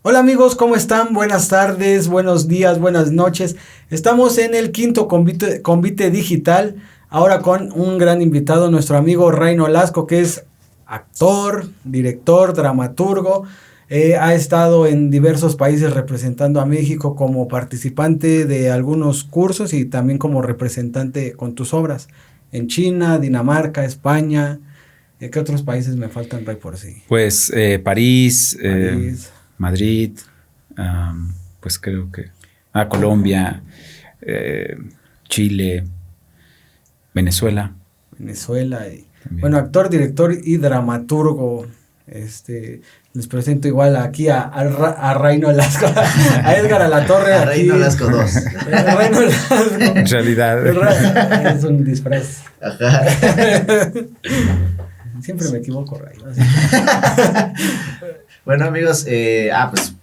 Hola amigos, ¿cómo están? Buenas tardes, buenos días, buenas noches. Estamos en el quinto convite digital, ahora con un gran invitado, nuestro amigo Ray Nolasco, que es actor, director, dramaturgo. Ha estado en diversos países representando a México como participante de algunos cursos y también como representante con tus obras en China, Dinamarca, España. ¿Qué otros países me faltan, Ray, por sí? Pues París. Madrid, pues creo que Colombia, Chile, Venezuela. Bueno, actor, director y dramaturgo. Les presento igual aquí a Ray Nolasco, a Edgar Alatorre. A Ray Nolasco 2. Ray Nolasco. En realidad. Es un disfraz. Ajá. Siempre me equivoco, Ray. Bueno, amigos, pues,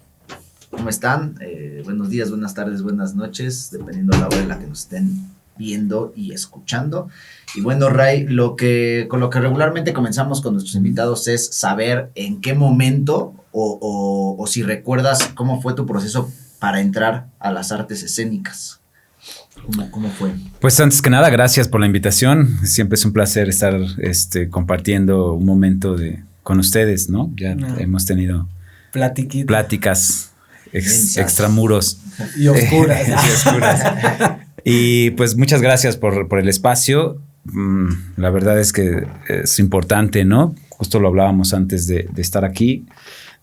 ¿cómo están? Buenos días, buenas tardes, buenas noches, dependiendo de la hora en la que nos estén viendo y escuchando. Y bueno, Ray, con lo que regularmente comenzamos con nuestros invitados es saber en qué momento o si recuerdas cómo fue tu proceso para entrar a las artes escénicas. ¿Cómo fue? Pues antes que nada, gracias por la invitación. Siempre es un placer estar compartiendo un momento con ustedes, ¿no? Ya hemos tenido pláticas extramuros. Y oscuras. Y pues muchas gracias por el espacio. La verdad es que es importante, ¿no? Justo lo hablábamos antes de estar aquí,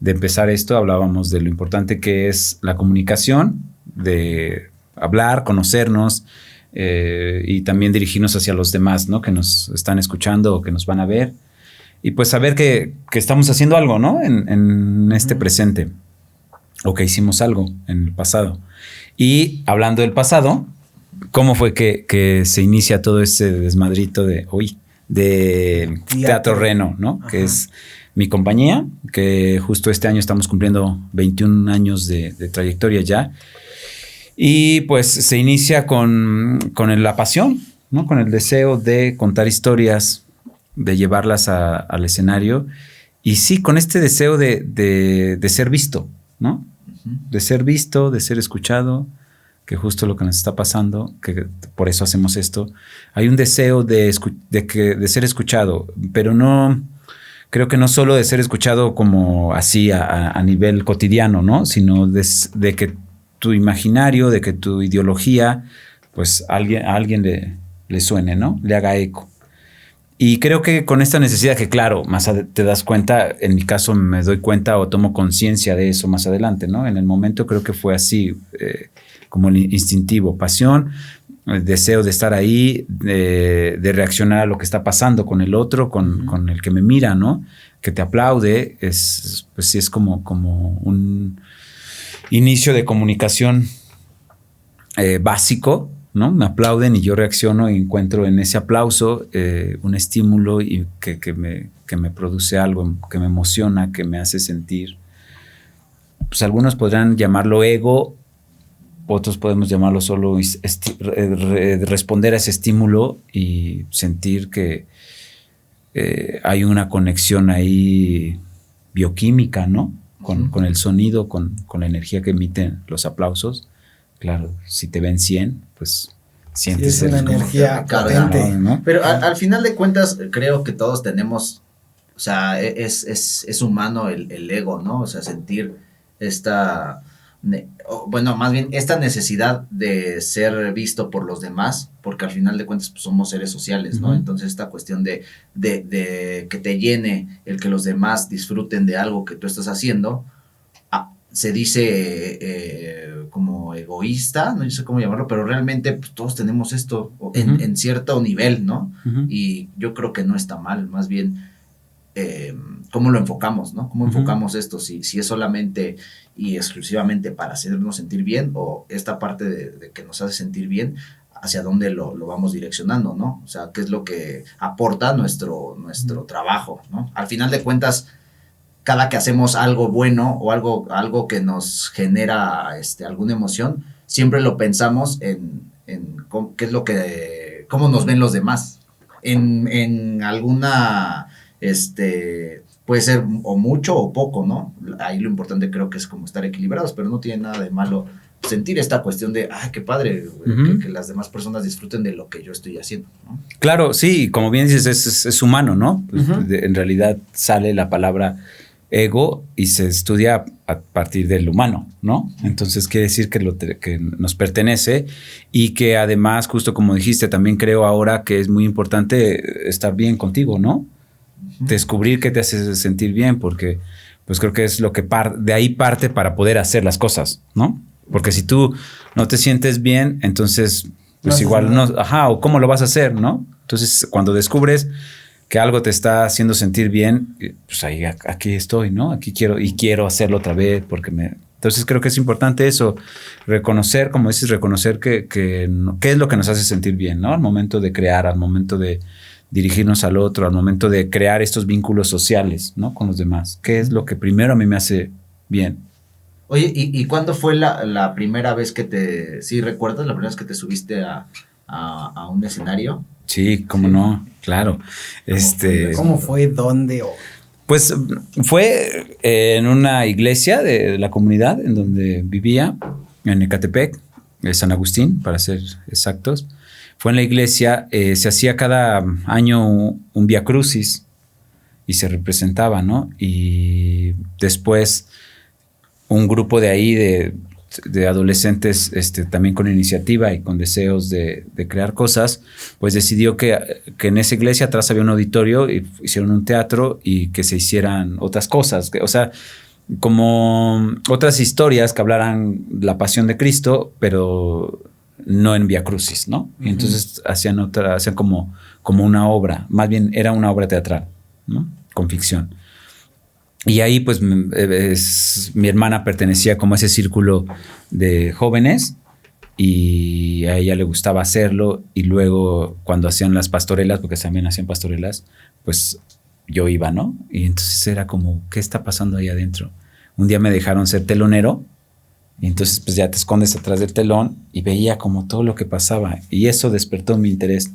de empezar esto, hablábamos de lo importante que es la comunicación, de hablar, conocernos y también dirigirnos hacia los demás, ¿no? Que nos están escuchando o que nos van a ver. Y pues saber que estamos haciendo algo, ¿no? En este presente. O que hicimos algo en el pasado. Y hablando del pasado, ¿cómo fue que se inicia todo ese desmadrito de Teatro Reno, ¿no? Ajá. Que es mi compañía, que justo este año estamos cumpliendo 21 años de trayectoria ya. Y pues se inicia con la pasión, ¿no? Con el deseo de contar historias, de llevarlas al escenario. Y sí, con este deseo de ser visto, ¿no? Uh-huh. De ser visto, de ser escuchado, que justo lo que nos está pasando, que por eso hacemos esto. Hay un deseo de ser escuchado, pero no, creo que no solo de ser escuchado como así a nivel cotidiano, ¿no? Sino de que tu imaginario, de que tu ideología, pues a alguien le suene, ¿no? Le haga eco. Y creo que con esta necesidad que, claro, más te das cuenta, en mi caso me doy cuenta o tomo conciencia de eso más adelante, ¿no? En el momento creo que fue así, como el instintivo, pasión, el deseo de estar ahí, de reaccionar a lo que está pasando con el otro, con el que me mira, ¿no? Que te aplaude, pues sí es como un inicio de comunicación básico, ¿no? Me aplauden y yo reacciono y encuentro en ese aplauso un estímulo y que me produce algo, que me emociona, que me hace sentir. Pues algunos podrán llamarlo ego, otros podemos llamarlo solo responder a ese estímulo y sentir que hay una conexión ahí bioquímica, ¿no? Con el sonido, con la energía que emiten los aplausos. Claro, si te ven 100, pues sientes una energía potente, ¿no? Pero al final de cuentas, creo que todos tenemos, o sea, es humano el ego, ¿no? O sea, sentir más bien esta necesidad de ser visto por los demás, porque al final de cuentas pues, somos seres sociales, ¿no? Uh-huh. Entonces esta cuestión de que te llene el que los demás disfruten de algo que tú estás haciendo, se dice como egoísta, no sé cómo llamarlo, pero realmente pues, todos tenemos esto en cierto nivel, ¿no? Uh-huh. Y yo creo que no está mal, más bien cómo lo enfocamos, ¿no? Cómo enfocamos esto, si es solamente y exclusivamente para hacernos sentir bien o esta parte de que nos hace sentir bien, hacia dónde lo vamos direccionando, ¿no? O sea, qué es lo que aporta nuestro trabajo, ¿no? Al final de cuentas, cada que hacemos algo bueno o algo que nos genera alguna emoción, siempre lo pensamos en qué es lo cómo nos ven los demás. En alguna puede ser o mucho o poco, ¿no? Ahí lo importante creo que es como estar equilibrados, pero no tiene nada de malo sentir esta cuestión de, ay, qué padre, que las demás personas disfruten de lo que yo estoy haciendo, ¿no? Claro, sí, como bien dices, es humano, ¿no? Pues en realidad sale la palabra ego y se estudia a partir del humano, ¿no? Entonces quiere decir que nos pertenece y que además, justo como dijiste, también creo ahora que es muy importante estar bien contigo, ¿no? Descubrir qué te hace sentir bien, porque pues creo que es lo que de ahí parte para poder hacer las cosas, ¿no? Porque si tú no te sientes bien, entonces pues igual no, o cómo lo vas a hacer, ¿no? Entonces cuando descubres que algo te está haciendo sentir bien, pues ahí aquí estoy, ¿no? Aquí quiero hacerlo otra vez entonces creo que es importante eso, reconocer, como dices, reconocer qué es lo que nos hace sentir bien, ¿no? Al momento de crear, al momento de dirigirnos al otro, al momento de crear estos vínculos sociales, ¿no? Con los demás. ¿Qué es lo que primero a mí me hace bien? Oye, ¿y cuándo fue la primera vez que sí recuerdas, la primera vez que te subiste a un escenario? Sí, cómo no, claro. ¿Cómo fue? ¿Dónde? Pues fue en una iglesia de la comunidad en donde vivía, en Ecatepec, San Agustín, para ser exactos. Fue en la iglesia, se hacía cada año un Vía Crucis y se representaba, ¿no? Y después un grupo de ahí de adolescentes también con iniciativa y con deseos de crear cosas, pues decidió que en esa iglesia atrás había un auditorio y hicieron un teatro y que se hicieran otras cosas, o sea, como otras historias que hablaran la pasión de Cristo, pero no en Vía Crucis, ¿no? Y entonces hacían como una obra, más bien era una obra teatral, ¿no? Con ficción. Y ahí pues mi hermana pertenecía como a ese círculo de jóvenes y a ella le gustaba hacerlo, y luego cuando hacían las pastorelas, porque también hacían pastorelas, pues yo iba, ¿no? Y entonces era como, ¿qué está pasando ahí adentro? Un día me dejaron ser telonero y entonces pues ya te escondes atrás del telón y veía como todo lo que pasaba, y eso despertó mi interés.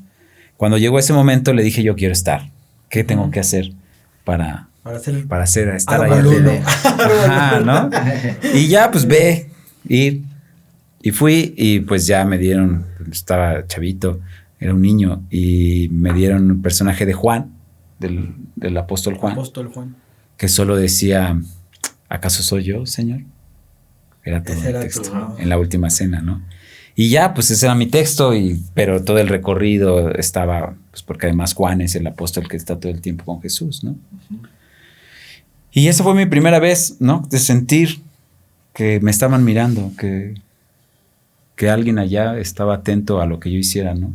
Cuando llegó ese momento le dije, yo quiero estar. ¿Qué tengo que hacer para estar ahí? Ajá, ¿no? Y ya pues y fui, y pues ya me dieron, estaba chavito, era un niño, y me dieron un personaje de Juan, del apóstol Juan. Apóstol Juan. Que solo decía, ¿acaso soy yo, Señor? Era todo el texto, en la última cena, ¿no? Y ya, pues ese era mi texto, pero todo el recorrido estaba, pues porque además Juan es el apóstol que está todo el tiempo con Jesús, ¿no? Y esa fue mi primera vez, ¿no? De sentir que me estaban mirando, que alguien allá estaba atento a lo que yo hiciera, ¿no?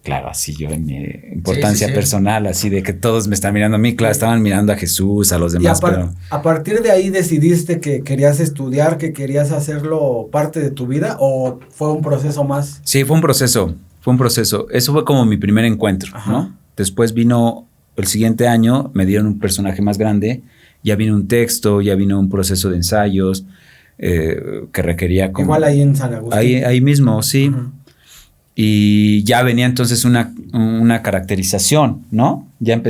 Claro, así yo en mi importancia personal, así de que todos me están mirando a mí, claro, estaban mirando a Jesús, a los demás. ¿A partir de ahí decidiste que querías estudiar, que querías hacerlo parte de tu vida, o fue un proceso más? Sí, fue un proceso. Eso fue como mi primer encuentro, ¿no? Después vino el siguiente año, me dieron un personaje más grande, ya vino un texto, ya vino un proceso de ensayos que requería como... Igual ahí en San Agustín. Ahí mismo, sí. Y ya venía entonces una caracterización, ¿no? Ya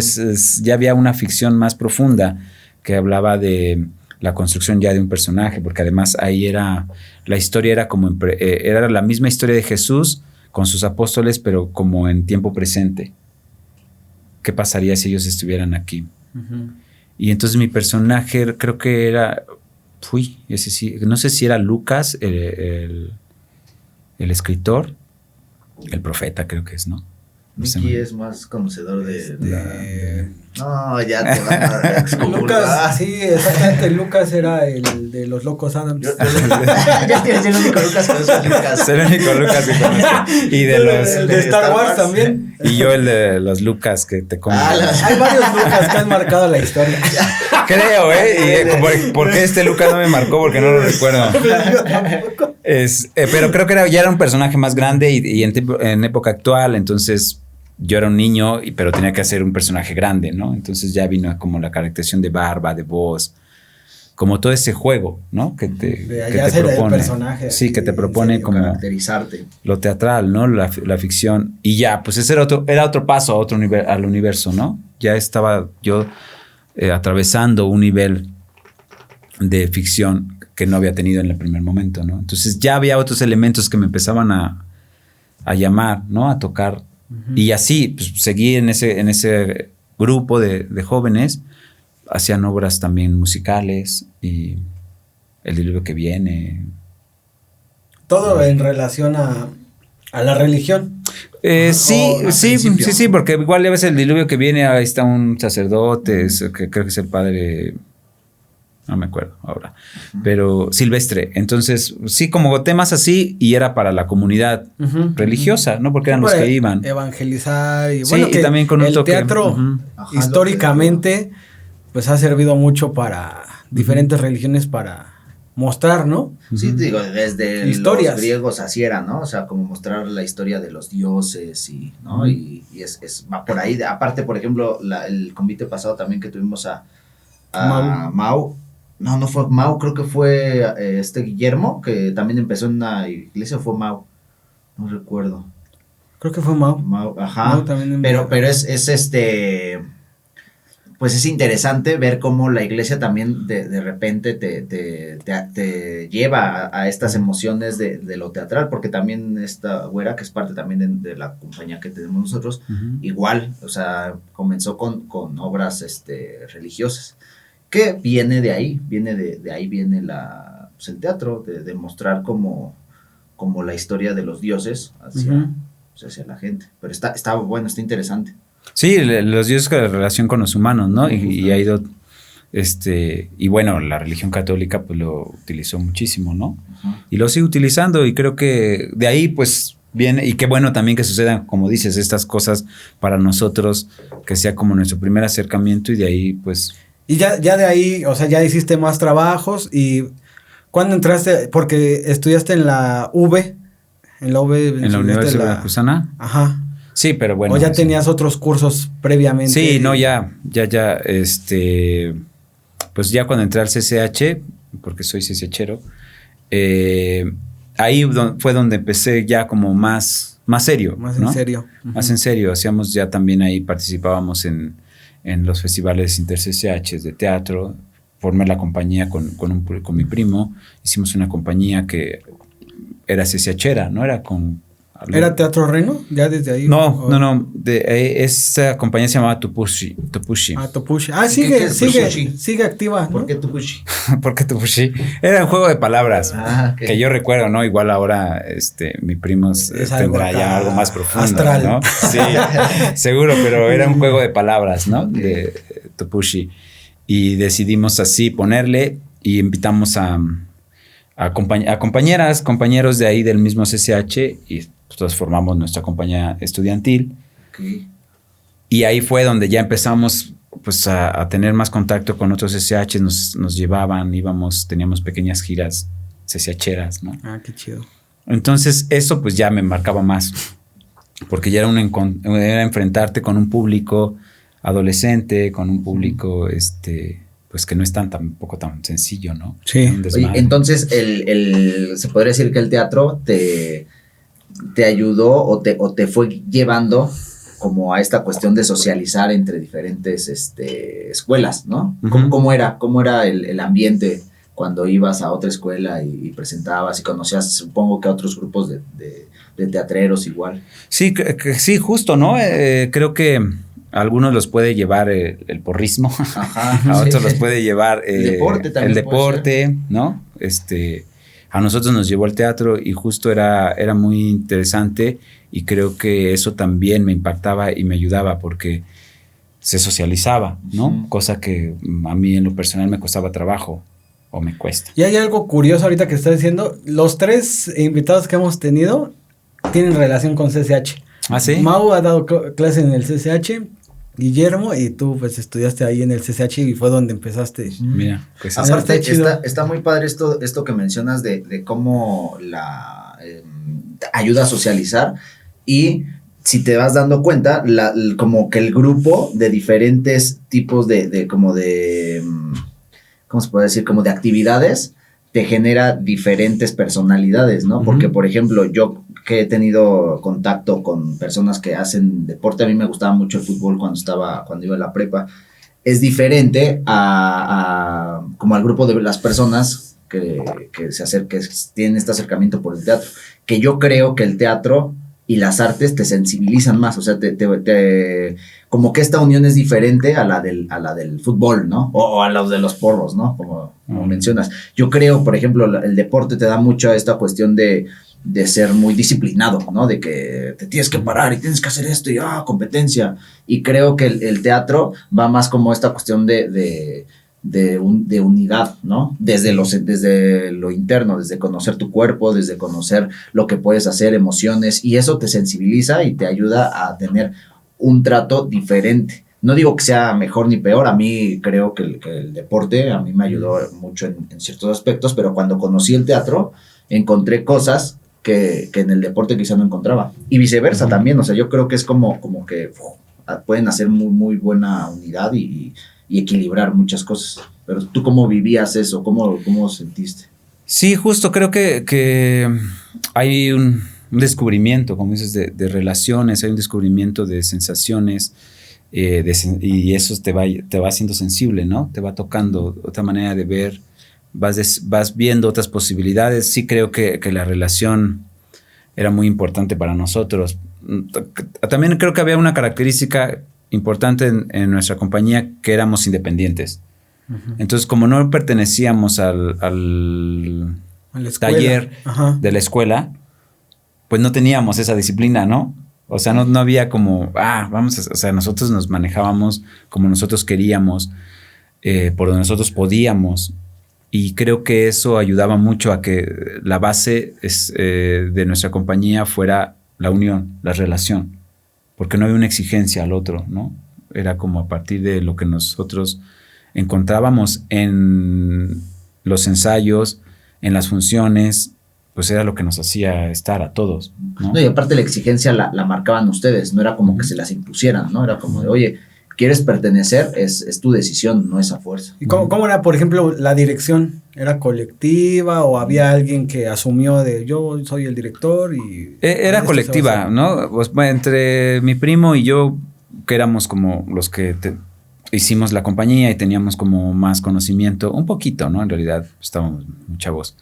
había una ficción más profunda que hablaba de la construcción ya de un personaje, porque además ahí la historia era como era la misma historia de Jesús con sus apóstoles, pero como en tiempo presente. ¿Qué pasaría si ellos estuvieran aquí? Y entonces mi personaje creo que era, ese sí, no sé si era Lucas, el escritor, el profeta creo que es, ¿no? Miki es más conocedor No, ya te van a excomulgar. Lucas, sí, exactamente. Lucas era el de los Locos Adams. Ya tienes el único Lucas que es Lucas. El único Lucas que conozco. Y el de Star Wars también. Y yo el de los Lucas que te comen. Hay varios Lucas que han marcado la historia. Creo, ¿por qué este Lucas no me marcó? Porque no lo recuerdo. Pero creo que ya era un personaje más grande y en época actual, entonces yo era un niño, pero tenía que hacer un personaje grande, ¿no? Entonces ya vino como la caracterización de barba, de voz, como todo ese juego, ¿no? Que te propone. Personaje, sí, que te propone como caracterizarte. Lo teatral, ¿no? La ficción. Y ya, pues ese era otro paso al universo, ¿no? Ya estaba yo atravesando un nivel de ficción que no había tenido en el primer momento, ¿no? Entonces ya había otros elementos que me empezaban a llamar, ¿no? A tocar. Uh-huh. Y así pues, seguí en ese grupo de jóvenes. Hacían obras también musicales y El diluvio que viene. Todo en relación a la religión. Sí, porque igual a veces El diluvio que viene, ahí está un sacerdote, que creo que es el padre, no me acuerdo ahora, pero Silvestre. Entonces, sí, como temas así, y era para la comunidad religiosa, ¿no? Porque eran los que iban. Evangelizar y sí, bueno, que y también con un el toque. Teatro históricamente pues ha servido mucho para diferentes religiones para mostrar, ¿no? Sí, digo, desde historias. Los griegos así era, ¿no? O sea, como mostrar la historia de los dioses y, ¿no? Uh-huh. Y va por ahí. Aparte, por ejemplo, el convite pasado también que tuvimos a Mau. No fue Mau, creo que fue Guillermo, que también empezó en una iglesia, o fue Mau, no recuerdo. Creo que fue Mau. Ajá. Mau también pero es pues es interesante ver cómo la iglesia también de repente te lleva a estas emociones de lo teatral, porque también esta güera, que es parte también de la compañía que tenemos nosotros, uh-huh. Igual, o sea, comenzó con obras religiosas, que viene de ahí viene pues el teatro, de mostrar como la historia de los dioses hacia, uh-huh. pues hacia la gente, pero está bueno, está interesante. Sí, los dioses con la relación con los humanos, ¿no? Y ha ido, y bueno, la religión católica pues lo utilizó muchísimo, ¿no? Uh-huh. Y lo sigue utilizando y creo que de ahí pues viene, y qué bueno también que sucedan, como dices, estas cosas para nosotros, que sea como nuestro primer acercamiento y de ahí pues... Y ya de ahí, o sea, ya hiciste más trabajos y ¿cuándo entraste? Porque estudiaste en la UV. En la Universidad Veracruzana. Ajá. Sí, pero bueno. ¿O ya tenías otros cursos previamente? Sí, no, ya, pues ya cuando entré al CCH, porque soy CCHero, ahí fue donde empecé ya como más serio. Más ¿no? en serio. Uh-huh. Más en serio, hacíamos ya también ahí, participábamos en los festivales inter-CCH de teatro, formé la compañía con mi primo, hicimos una compañía que era CCHera, ¿no? Era con... ¿Era Teatro Reno? ¿Ya desde ahí? No. Esa compañía se llamaba Topushi. Ah, Topushi. Ah, sigue activa, ¿no? ¿Por qué Topushi? ¿Por qué Topushi? Era un juego de palabras que yo recuerdo, ¿no? Igual ahora mi primo tendrá ya algo más profundo, astral, ¿no? Sí, seguro, pero era un juego de palabras, ¿no? De Topushi. Y decidimos así ponerle y invitamos a compañeros de ahí del mismo CCH y nosotros formamos nuestra compañía estudiantil. Okay. Y ahí fue donde ya empezamos pues a tener más contacto con otros CCH, nos llevaban, teníamos pequeñas giras CCHeras, ¿no? Ah, qué chido. Entonces eso pues ya me marcaba más, porque ya era enfrentarte con un público adolescente, con un público pues que no es tampoco tan sencillo, ¿no? Sí. Oye, entonces se podría decir que el teatro te ayudó o te fue llevando como a esta cuestión de socializar entre diferentes escuelas, ¿no? Uh-huh. ¿Cómo era el ambiente cuando ibas a otra escuela y presentabas y conocías, supongo que a otros grupos de teatreros igual? Sí, sí, justo, ¿no? Creo que a algunos los puede llevar el porrismo, ajá, a otros los puede llevar el deporte, ¿no? A nosotros nos llevó el teatro y justo era muy interesante y creo que eso también me impactaba y me ayudaba porque se socializaba, ¿no? Uh-huh. Cosa que a mí en lo personal me costaba trabajo o me cuesta. Y hay algo curioso ahorita que estás diciendo, los 3 invitados que hemos tenido tienen relación con CCH. ¿Ah, sí? Mau ha dado clase en el CCH, Guillermo, y tú pues estudiaste ahí en el CCH y fue donde empezaste. Mira, pues aparte está muy padre esto que mencionas de cómo la ayuda a socializar y si te vas dando cuenta, como que el grupo de diferentes tipos ¿cómo se puede decir? Como de actividades te genera diferentes personalidades, ¿no? Uh-huh. Porque, por ejemplo, yo que he tenido contacto con personas que hacen deporte, a mí me gustaba mucho el fútbol cuando iba a la prepa, es diferente como al grupo de las personas que tienen este acercamiento por el teatro. Que yo creo que el teatro y las artes te sensibilizan más, o sea, como que esta unión es diferente a la del fútbol, ¿no? O a los de los porros, ¿no? Como mencionas. Yo creo, por ejemplo, el deporte te da mucho esta cuestión de ser muy disciplinado, ¿no? De que te tienes que parar y tienes que hacer esto y competencia. Y creo que el teatro va más como esta cuestión de unidad, ¿no? Desde lo interno, desde conocer tu cuerpo, desde conocer lo que puedes hacer, emociones, y eso te sensibiliza y te ayuda a tener un trato diferente. No digo que sea mejor ni peor, a mí creo que el deporte a mí me ayudó mucho en ciertos aspectos, pero cuando conocí el teatro encontré cosas que en el deporte quizá no encontraba, y viceversa también, o sea, yo creo que es como que pueden hacer muy, muy buena unidad y equilibrar muchas cosas. Pero tú, ¿cómo vivías eso? ¿Cómo sentiste? Sí, justo creo que hay un descubrimiento, como dices, de relaciones, hay un descubrimiento de sensaciones, y eso te va haciendo sensible, ¿no? Te va tocando otra manera de ver, vas viendo otras posibilidades. Sí creo que la relación era muy importante para nosotros. También creo que había una característica importante en nuestra compañía, que éramos independientes. Uh-huh. Entonces, como no pertenecíamos al taller de la escuela, pues no teníamos esa disciplina, ¿no? O sea, no había como, o sea, nosotros nos manejábamos como nosotros queríamos, por donde nosotros podíamos. Y creo que eso ayudaba mucho a que la base de nuestra compañía fuera la unión, la relación. Porque no había una exigencia al otro, ¿no? Era como a partir de lo que nosotros encontrábamos en los ensayos, en las funciones, pues era lo que nos hacía estar a todos, ¿no? No, y aparte la exigencia la marcaban ustedes, no era como que se las impusieran, ¿no? Era como de, oye, ¿quieres pertenecer? Es tu decisión, no es a fuerza. ¿Y cómo era, por ejemplo, la dirección? ¿Era colectiva o había alguien que asumió de yo soy el director? Era colectiva, ¿no? Pues, entre mi primo y yo, que éramos como los que hicimos la compañía y teníamos como más conocimiento, un poquito, ¿no? En realidad estábamos muy chavos.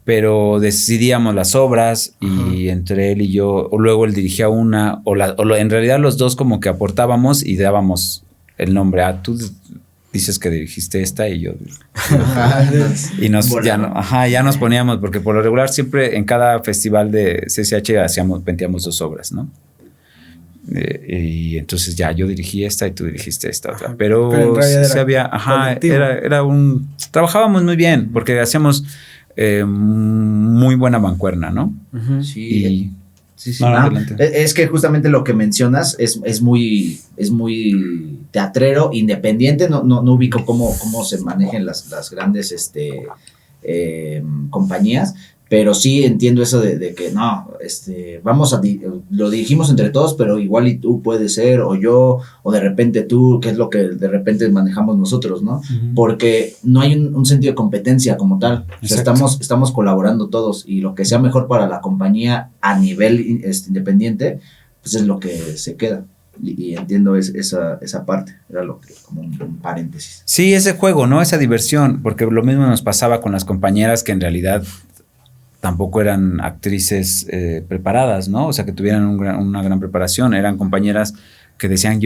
Pero decidíamos las obras y entre él y yo, o luego él dirigía una, en realidad los dos como que aportábamos y dábamos el nombre. Tú dices que dirigiste esta y yo. Y ya nos poníamos, porque por lo regular siempre en cada festival de CCH vendíamos 2 obras, ¿no? Y entonces ya yo dirigí esta y tú dirigiste esta otra. Pero en realidad trabajábamos muy bien porque hacíamos muy buena mancuerna, ¿no? Uh-huh. Sí. Es que justamente lo que mencionas es muy teatrero, independiente. No ubico cómo se manejan las grandes compañías, pero sí entiendo eso de que no, lo dirigimos entre todos, pero igual y tú puedes ser, o yo, o de repente tú, que es lo que de repente manejamos nosotros, ¿no? Uh-huh. Porque no hay un sentido de competencia como tal. O sea, estamos colaborando todos, y lo que sea mejor para la compañía a nivel independiente, pues es lo que se queda. Y entiendo esa parte, era como un paréntesis. Sí, ese juego, ¿no? Esa diversión, porque lo mismo nos pasaba con las compañeras que en realidad tampoco eran actrices preparadas, ¿no? O sea, que tuvieran una gran preparación. Eran compañeras que decían,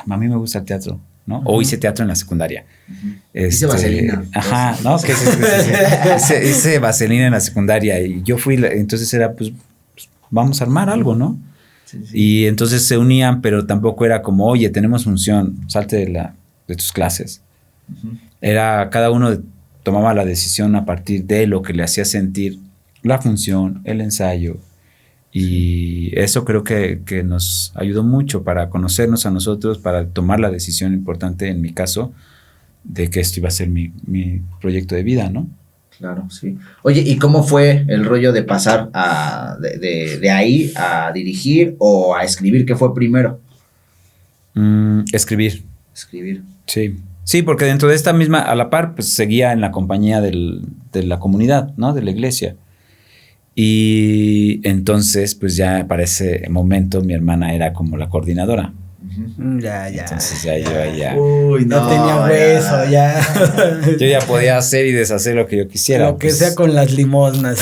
a mí me gusta el teatro, ¿no? Uh-huh. O hice teatro en la secundaria. Uh-huh. Hice vaselina. Ajá, ¿no? Hice vaselina en la secundaria y yo fui, entonces era, pues vamos a armar algo, ¿no? Sí. Y entonces se unían, pero tampoco era como, oye, tenemos función, salte de tus clases. Uh-huh. Era, cada uno tomaba la decisión a partir de lo que le hacía sentir la función, el ensayo, y eso creo que nos ayudó mucho para conocernos a nosotros, para tomar la decisión importante, en mi caso, de que esto iba a ser mi proyecto de vida, ¿no? Claro, sí. Oye, ¿y cómo fue el rollo de pasar de ahí a dirigir o a escribir? ¿Qué fue primero? Escribir. Sí. Sí, porque dentro de esta misma, a la par, pues seguía en la compañía de la comunidad, ¿no? De la iglesia. Y entonces, pues ya para ese momento mi hermana era como la coordinadora. Ya. Entonces ya yo Uy, no tenía hueso, ya. Yo ya podía hacer y deshacer lo que yo quisiera. Lo que sea con las limosnas.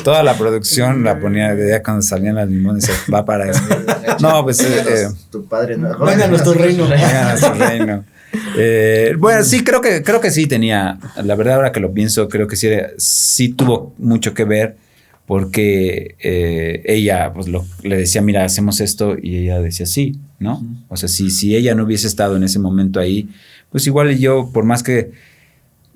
Toda la producción la ponía de ya cuando salían las limones, va para eso. No, pues tu padre no. Venga a nuestro reino. Venga a nuestro reino. Bueno, sí, creo que sí tenía, la verdad ahora que lo pienso, creo que sí tuvo mucho que ver, porque ella pues le decía, mira, hacemos esto, y ella decía sí, ¿no? O sea, si ella no hubiese estado en ese momento ahí, pues igual yo, por más que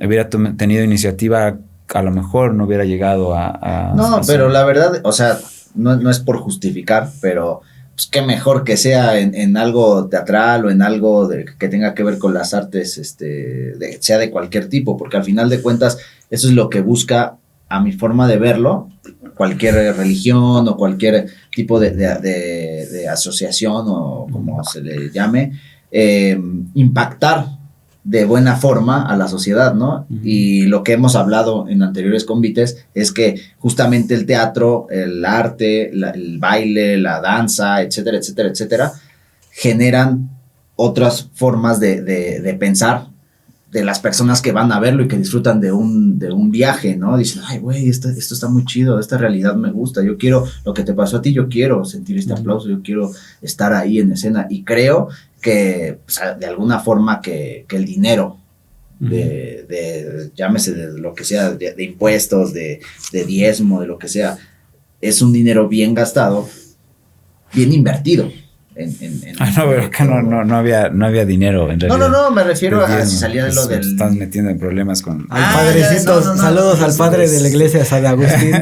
hubiera tenido iniciativa, a lo mejor no hubiera llegado a No, pero la verdad, o sea, no es por justificar, pero pues qué mejor que sea en algo teatral o en algo que tenga que ver con las artes, sea de cualquier tipo, porque al final de cuentas eso es lo que busca, a mi forma de verlo, cualquier religión o cualquier tipo de asociación o como se le llame, impactar de buena forma a la sociedad, ¿no? Y lo que hemos hablado en anteriores convites es que justamente el teatro, el arte, el baile, la danza, etcétera, etcétera, etcétera, generan otras formas de pensar de las personas que van a verlo y que disfrutan de un viaje, ¿no? Dicen, ay, güey, esto está muy chido, esta realidad me gusta, yo quiero lo que te pasó a ti, yo quiero sentir este aplauso, yo quiero estar ahí en escena, y creo que, o sea, de alguna forma que el dinero llámese de lo que sea, de impuestos, de diezmo, de lo que sea, es un dinero bien gastado, bien invertido. Pero acá no había dinero en realidad. No, me refiero a si salía de lo del... Estás metiendo en problemas con... Al padrecito, saludos al padre de la iglesia San Agustín.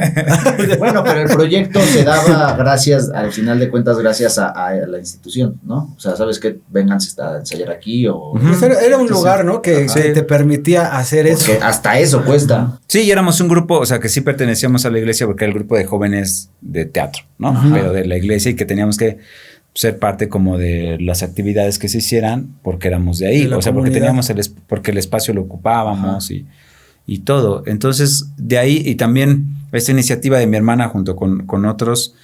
Bueno, pero el proyecto se daba gracias, al final de cuentas, gracias a la institución, ¿no? O sea, ¿sabes qué? Vénganse a ensayar aquí o... Pues era un lugar, ¿no? Que te permitía hacer eso. Hasta eso cuesta. Sí, y éramos un grupo, o sea, que sí pertenecíamos a la iglesia porque era el grupo de jóvenes de teatro, ¿no? Pero de la iglesia, y que teníamos que ser parte como de las actividades que se hicieran porque éramos de ahí, o sea, porque teníamos porque el espacio lo ocupábamos y todo. Entonces, de ahí, y también esta iniciativa de mi hermana junto con otros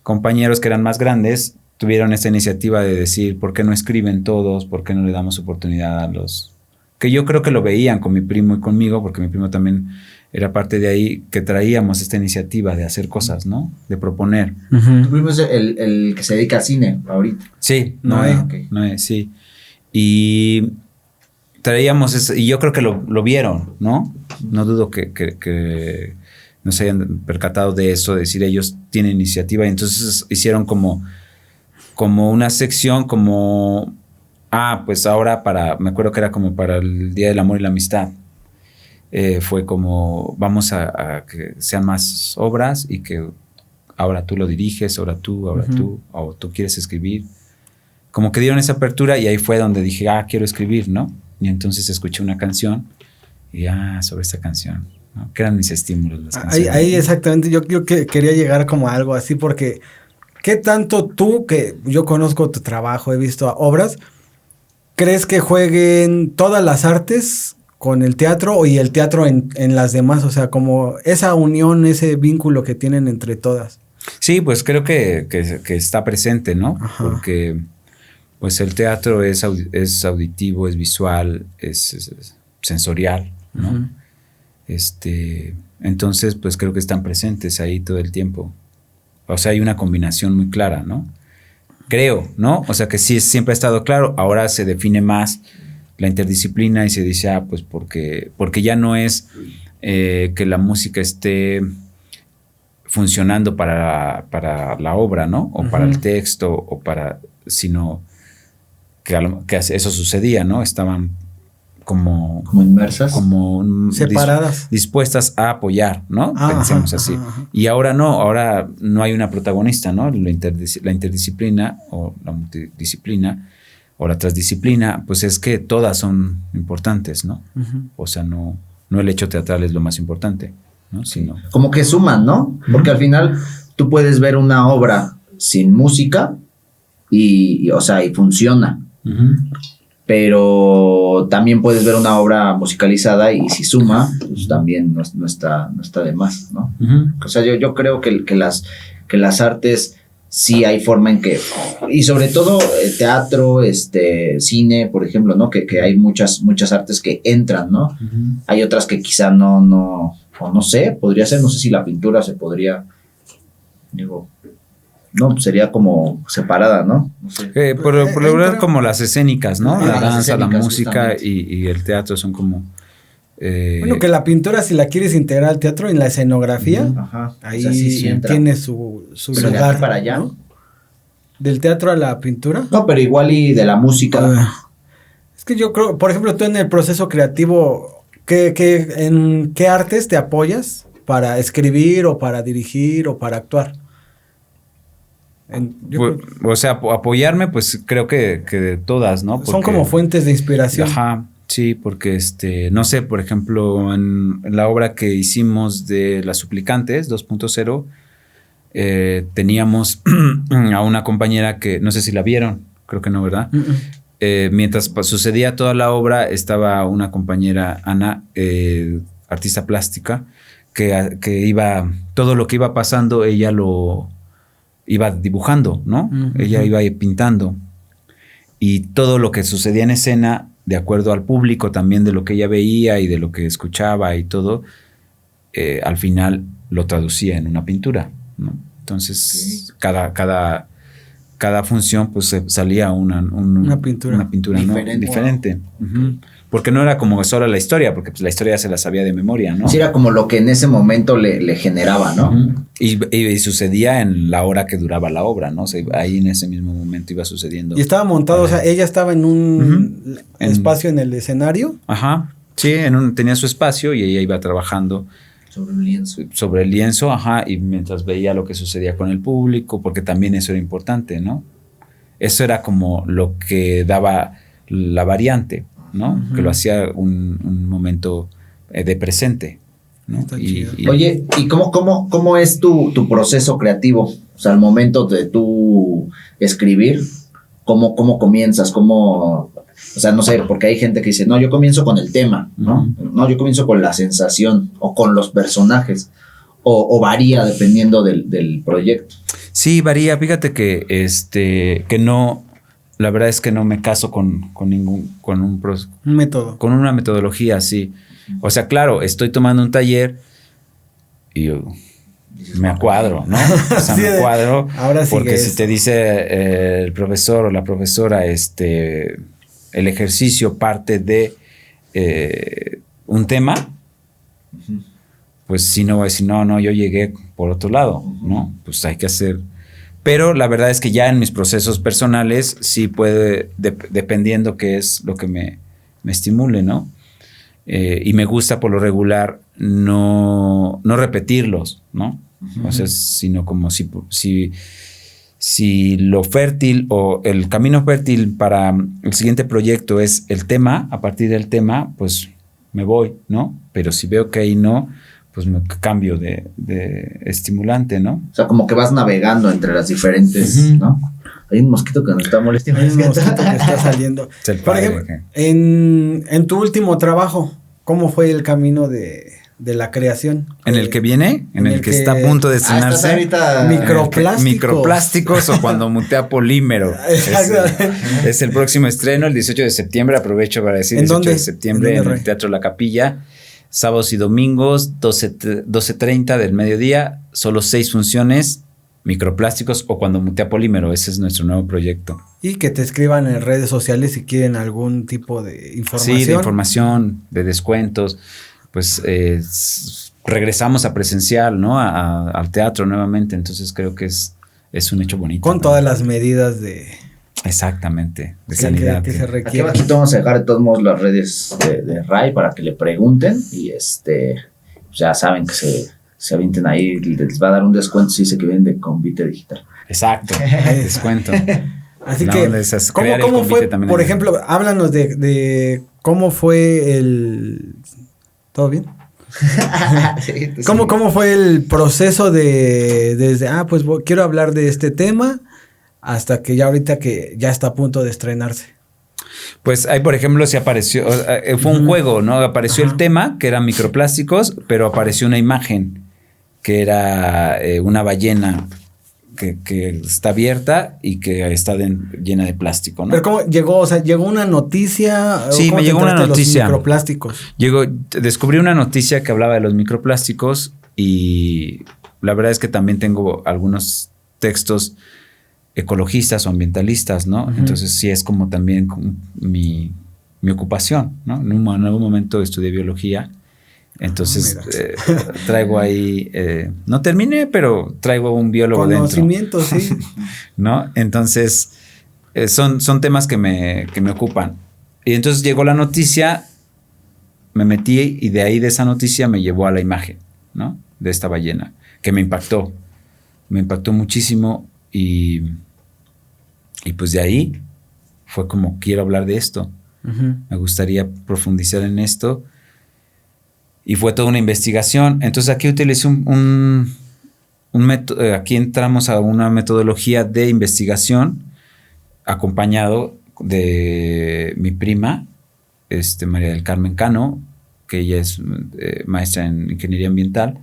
compañeros que eran más grandes, tuvieron esta iniciativa de decir, ¿por qué no escriben todos? ¿Por qué no le damos oportunidad a los...? Que yo creo que lo veían con mi primo y conmigo, porque mi primo también era parte de ahí, que traíamos esta iniciativa de hacer cosas, ¿no? De proponer. Tu primo es el que se dedica al cine ahorita. Sí, Noé, sí. Y traíamos eso, y yo creo que lo vieron, ¿no? No dudo que no se hayan percatado de eso, de decir, ellos tienen iniciativa, y entonces hicieron como una sección, como... pues ahora me acuerdo que era como para el Día del Amor y la Amistad. Fue como, vamos a que sean más obras y que ahora tú lo diriges, ahora tú, o tú quieres escribir. Como que dieron esa apertura, y ahí fue donde dije, quiero escribir, ¿no? Y entonces escuché una canción y sobre esta canción, ¿no? Que eran mis estímulos las canciones. Ahí exactamente, yo quería llegar como a algo así, porque ¿qué tanto tú, que yo conozco tu trabajo, he visto obras, crees que jueguen todas las artes con el teatro y el teatro en las demás? O sea, como esa unión, ese vínculo que tienen entre todas. Sí, pues creo que está presente, ¿no? Ajá. Porque pues el teatro es auditivo, es visual, es sensorial, ¿no? Uh-huh. Entonces, pues creo que están presentes ahí todo el tiempo. O sea, hay una combinación muy clara, ¿no? Creo, ¿no? O sea, que sí siempre ha estado claro. Ahora se define más la interdisciplina y se dice, pues porque ya no es que la música esté funcionando para la obra, ¿no? O para el texto, o sino que eso sucedía, ¿no? Estaban como inmersas, como separadas, dispuestas a apoyar, ¿no? Pensemos así. Y ahora no hay una protagonista, ¿no? La interdisciplina o la multidisciplina o la transdisciplina, pues es que todas son importantes, ¿no? O sea, no el hecho teatral es lo más importante, ¿no? Sino como que suman, ¿no? Porque al final tú puedes ver una obra sin música y funciona. Pero también puedes ver una obra musicalizada y si suma, pues también no está de más, ¿no? O sea, yo creo que las artes sí hay forma en que, y sobre todo teatro, cine, por ejemplo, ¿no? Que hay muchas artes que entran, ¿no? Uh-huh. Hay otras que quizá no sé, podría ser, no sé si la pintura se podría, digo, no, sería como separada, ¿no? No sé. Por lo general como las escénicas, ¿no? La danza, la música y el teatro son como... bueno, que la pintura, si la quieres integrar al teatro, en la escenografía, ajá, ahí o sea, sí tiene su pero lugar. de aquí para allá, ¿no? Del teatro a la pintura. No, pero igual y de la música. Es que yo creo, por ejemplo, tú en el proceso creativo, ¿en qué artes te apoyas para escribir o para dirigir o para actuar? O sea, apoyarme, pues creo que de todas, ¿no? Porque, son como fuentes de inspiración. Ajá, sí, porque no sé, por ejemplo, en la obra que hicimos de Las Suplicantes 2.0, teníamos a una compañera que, no sé si la vieron, creo que no, ¿verdad? Mientras sucedía toda la obra, estaba una compañera, Ana, artista plástica, que iba, todo lo que iba pasando, ella lo iba dibujando, ¿no? Ella iba pintando. Y todo lo que sucedía en escena, de acuerdo al público también, de lo que ella veía y de lo que escuchaba y todo, al final lo traducía en una pintura, ¿no? Entonces, cada función, pues salía una pintura diferente. ¿No? Porque no era como solo la historia, porque pues, la historia se la sabía de memoria, ¿no? Sí, era como lo que en ese momento le generaba, ¿no? Y sucedía en la hora que duraba la obra, ¿no? O sea, ahí en ese mismo momento iba sucediendo. Y estaba montado, o sea, ella estaba en un espacio en el escenario. Ajá, sí, tenía su espacio y ella iba trabajando sobre el lienzo, ajá, y mientras veía lo que sucedía con el público, porque también eso era importante, ¿no? Eso era como lo que daba la variante, ¿no? Que lo hacía un momento de presente, ¿no? Oye, ¿y cómo es tu proceso creativo? O sea, al momento de tú escribir, ¿cómo comienzas? O sea, no sé, porque hay gente que dice, no, yo comienzo con el tema, ¿no? No, yo comienzo con la sensación o con los personajes, o varía dependiendo del proyecto. Sí, varía. Fíjate que no, la verdad es que no me caso con un método. Con una metodología, sí. O sea, claro, estoy tomando un taller y me cuadro, ¿no? O sea, me cuadro. Ahora sí, porque si te dice el profesor o la profesora, el ejercicio parte de un tema, pues si no voy a decir, no, yo llegué por otro lado, ¿no? Pues hay que hacer. Pero la verdad es que ya en mis procesos personales sí puede, dependiendo qué es lo que me estimule, ¿no? Y me gusta por lo regular no repetirlos, ¿no? O sea, sino como si lo fértil o el camino fértil para el siguiente proyecto es el tema, a partir del tema, pues me voy, ¿no? Pero si veo que ahí no, pues me cambio de estimulante, ¿no? O sea, como que vas navegando entre las diferentes, ¿no? Hay un mosquito que nos está molestando. Hay un mosquito que está saliendo. Por ejemplo, en tu último trabajo, ¿cómo fue el camino de la creación? ¿En el que viene? ¿En el que está a punto de estrenarse? Ahorita Microplásticos o cuando mutea polímero. Es el próximo estreno, el 18 de septiembre. Aprovecho para decir, 18 de septiembre en el Teatro La Capilla. Sábados y domingos, 12:30 del mediodía. Solo 6 funciones. Microplásticos o cuando mutea polímero. Ese es nuestro nuevo proyecto. Y que te escriban en redes sociales si quieren algún tipo de información. Sí, de información, de descuentos. Pues regresamos a presencial, ¿no? Al teatro nuevamente. Entonces creo que es un hecho bonito. Con todas las medidas de... Exactamente, de sanidad. Que se requiere. Aquí vamos a dejar de todos modos las redes de Ray para que le pregunten y ya saben que se avienten ahí, les va a dar un descuento si dice que vienen de Convite Digital. Exacto, descuento. Así que, ¿cómo fue, por ejemplo, háblanos de cómo fue el... ¿Todo bien? Sí, ¿Cómo fue el proceso desde, pues quiero hablar de este tema hasta que ya ahorita que ya está a punto de estrenarse? Pues ahí, por ejemplo, se apareció, fue un juego, ¿no? Apareció el tema, que eran microplásticos, pero apareció una imagen, que era una ballena que está abierta y que está llena de plástico, ¿no? Pero ¿cómo llegó? O sea, ¿llegó una noticia? Sí, me llegó una noticia. De los microplásticos? Descubrí una noticia que hablaba de los microplásticos y la verdad es que también tengo algunos textos ecologistas o ambientalistas, ¿no? Uh-huh. Entonces sí es como también mi ocupación, ¿no? En algún momento estudié biología. Entonces traigo ahí, no terminé, pero traigo un biólogo dentro. Conocimiento, sí. ¿No? Entonces son temas que me ocupan. Y entonces llegó la noticia, me metí y de ahí de esa noticia me llevó a la imagen, ¿no? De esta ballena, que me impactó muchísimo y pues de ahí fue como quiero hablar de esto. Uh-huh. Me gustaría profundizar en esto. Y fue toda una investigación. Entonces aquí utilicé un método, aquí entramos a una metodología de investigación acompañado de mi prima, María del Carmen Cano, que ella es maestra en ingeniería ambiental.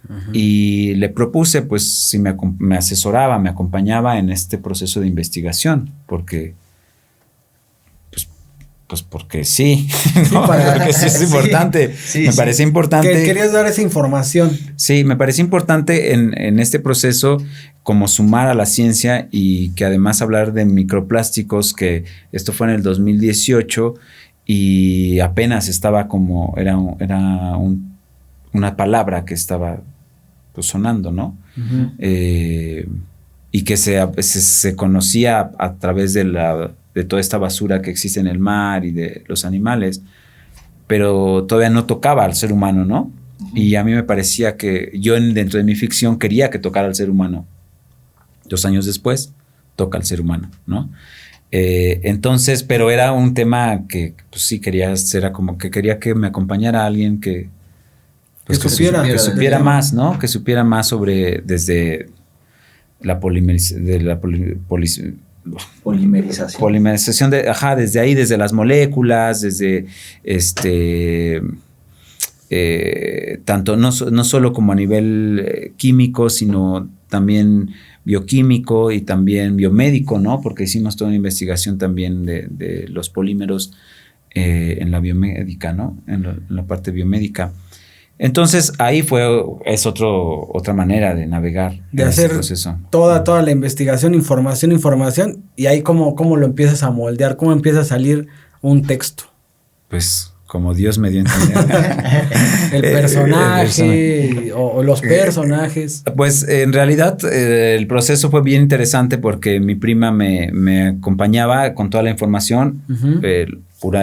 Uh-huh. Y le propuse, pues, si me asesoraba, me acompañaba en este proceso de investigación, porque... Pues porque sí, ¿no? Porque sí es importante. Sí, me parece importante. Que querías dar esa información. Sí, me parece importante en este proceso como sumar a la ciencia y que además hablar de microplásticos, que esto fue en el 2018 y apenas estaba como, era una palabra que estaba pues, sonando, ¿no? Uh-huh. Y que se conocía a través de toda esta basura que existe en el mar y de los animales, pero todavía no tocaba al ser humano, ¿no? Uh-huh. Y a mí me parecía que yo dentro de mi ficción quería que tocara al ser humano. 2 años después, toca al ser humano, ¿no? Entonces, pero era un tema que pues sí quería, era como que quería que me acompañara alguien que supiera más, ¿no? Que supiera más sobre desde la polimerización desde ahí, desde las moléculas, desde tanto no solo como a nivel químico, sino también bioquímico y también biomédico, ¿no? Porque hicimos toda una investigación también de los polímeros en la biomédica, ¿no? En la parte biomédica. Entonces ahí es otra manera de navegar de hacer proceso. Toda la investigación, información, y ahí cómo lo empiezas a moldear, cómo empieza a salir un texto. Pues como Dios me dio a entender. el personaje o los personajes. Pues en realidad el proceso fue bien interesante porque mi prima me acompañaba con toda la información, uh-huh. Pura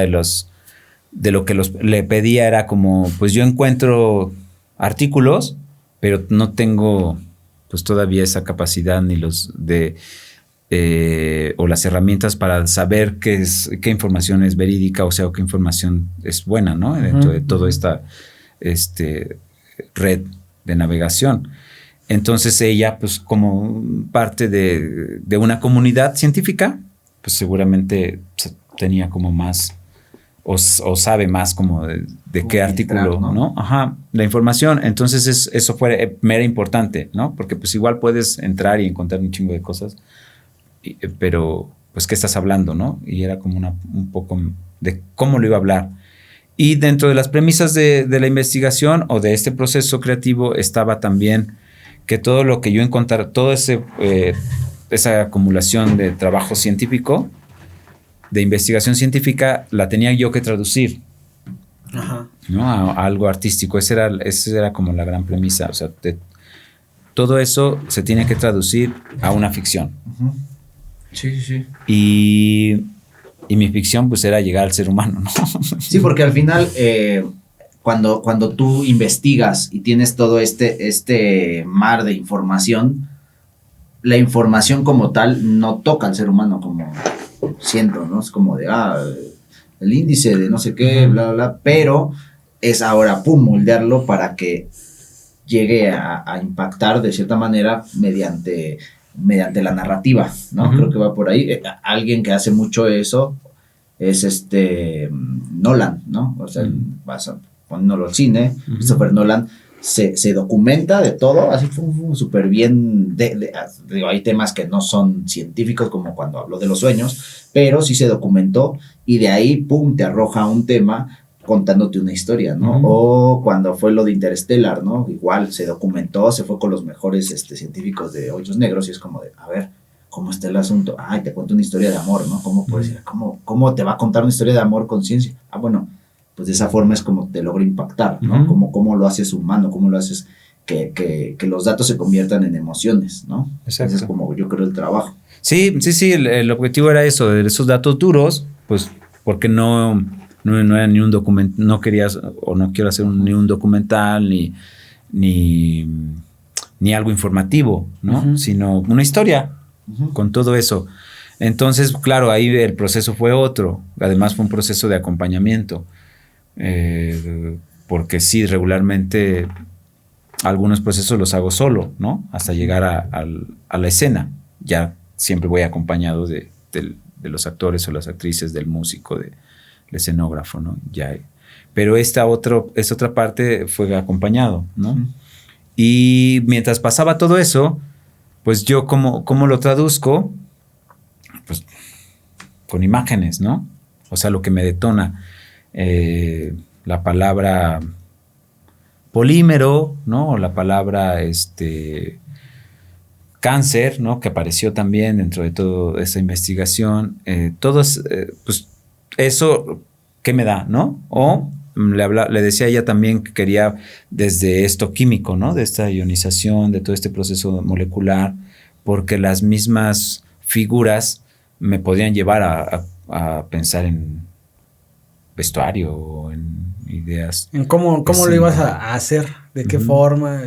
de lo que le pedía era como, pues yo encuentro artículos, pero no tengo pues todavía esa capacidad ni o las herramientas para saber qué información es verídica, o sea, o qué información es buena, ¿no? Uh-huh. Dentro de toda esta red de navegación. Entonces ella, pues como parte de una comunidad científica, pues seguramente tenía como más o sabe más como de qué artículo, ¿no? Ajá, la información. Entonces eso me era importante, ¿no? Porque pues igual puedes entrar y encontrar un chingo de cosas, pero pues ¿qué estás hablando, no? Y era como un poco de cómo lo iba a hablar. Y dentro de las premisas de la investigación o de este proceso creativo estaba también que todo lo que yo encontrara, toda esa acumulación de trabajo científico, de investigación científica, la tenía yo que traducir. Ajá. ¿No? A algo artístico. Esa era como la gran premisa. O sea, todo eso se tiene que traducir a una ficción. Uh-huh. Sí. Y mi ficción pues era llegar al ser humano, ¿no? Sí, porque al final cuando tú investigas y tienes todo este mar de información, la información como tal no toca al ser humano como siento, ¿no? Es como de, el índice de no sé qué, bla, bla, pero es ahora, moldearlo para que llegue a impactar de cierta manera mediante la narrativa, ¿no? Uh-huh. Creo que va por ahí. Alguien que hace mucho eso es Nolan, ¿no? O sea, vas poniéndolo al cine, Christopher Nolan se documenta de todo, así súper bien, digo, hay temas que no son científicos como cuando hablo de los sueños, pero sí se documentó y de ahí, pum, te arroja un tema contándote una historia, ¿no? O cuando fue lo de Interstellar, ¿no? Igual se documentó, se fue con los mejores científicos de hoyos negros y es como de, a ver, ¿cómo está el asunto? Ay, te cuento una historia de amor, ¿no? ¿Cómo puedes decir? ¿Cómo te va a contar una historia de amor con ciencia? Ah, bueno, pues de esa forma es como te logra impactar, ¿no? Cómo lo haces humano, cómo lo haces que los datos se conviertan en emociones, ¿no? Exacto. Ese es como yo creo el trabajo. Sí, el objetivo era eso, de esos datos duros, pues porque no era ni un documental, no querías o no quiero hacer ni un documental ni algo informativo, ¿no? Sino una historia con todo eso. Entonces, claro, ahí el proceso fue otro, además fue un proceso de acompañamiento. Porque sí, regularmente algunos procesos los hago solo, ¿no? Hasta llegar a la escena. Ya siempre voy acompañado de los actores o las actrices, del músico, del escenógrafo, ¿no? Ya. Pero esta otra parte fue acompañado, ¿no? Y mientras pasaba todo eso, pues yo ¿cómo lo traduzco? Pues con imágenes, ¿no? O sea, lo que me detona. La palabra polímero, ¿no? O la palabra cáncer, ¿no? Que apareció también dentro de toda esa investigación. Pues eso, ¿qué me da, no? O le decía a ella también que quería desde esto químico, ¿no? De esta ionización, de todo este proceso molecular, porque las mismas figuras me podrían llevar a pensar en vestuario o en ideas. ¿En cómo lo ibas a hacer? ¿De qué forma?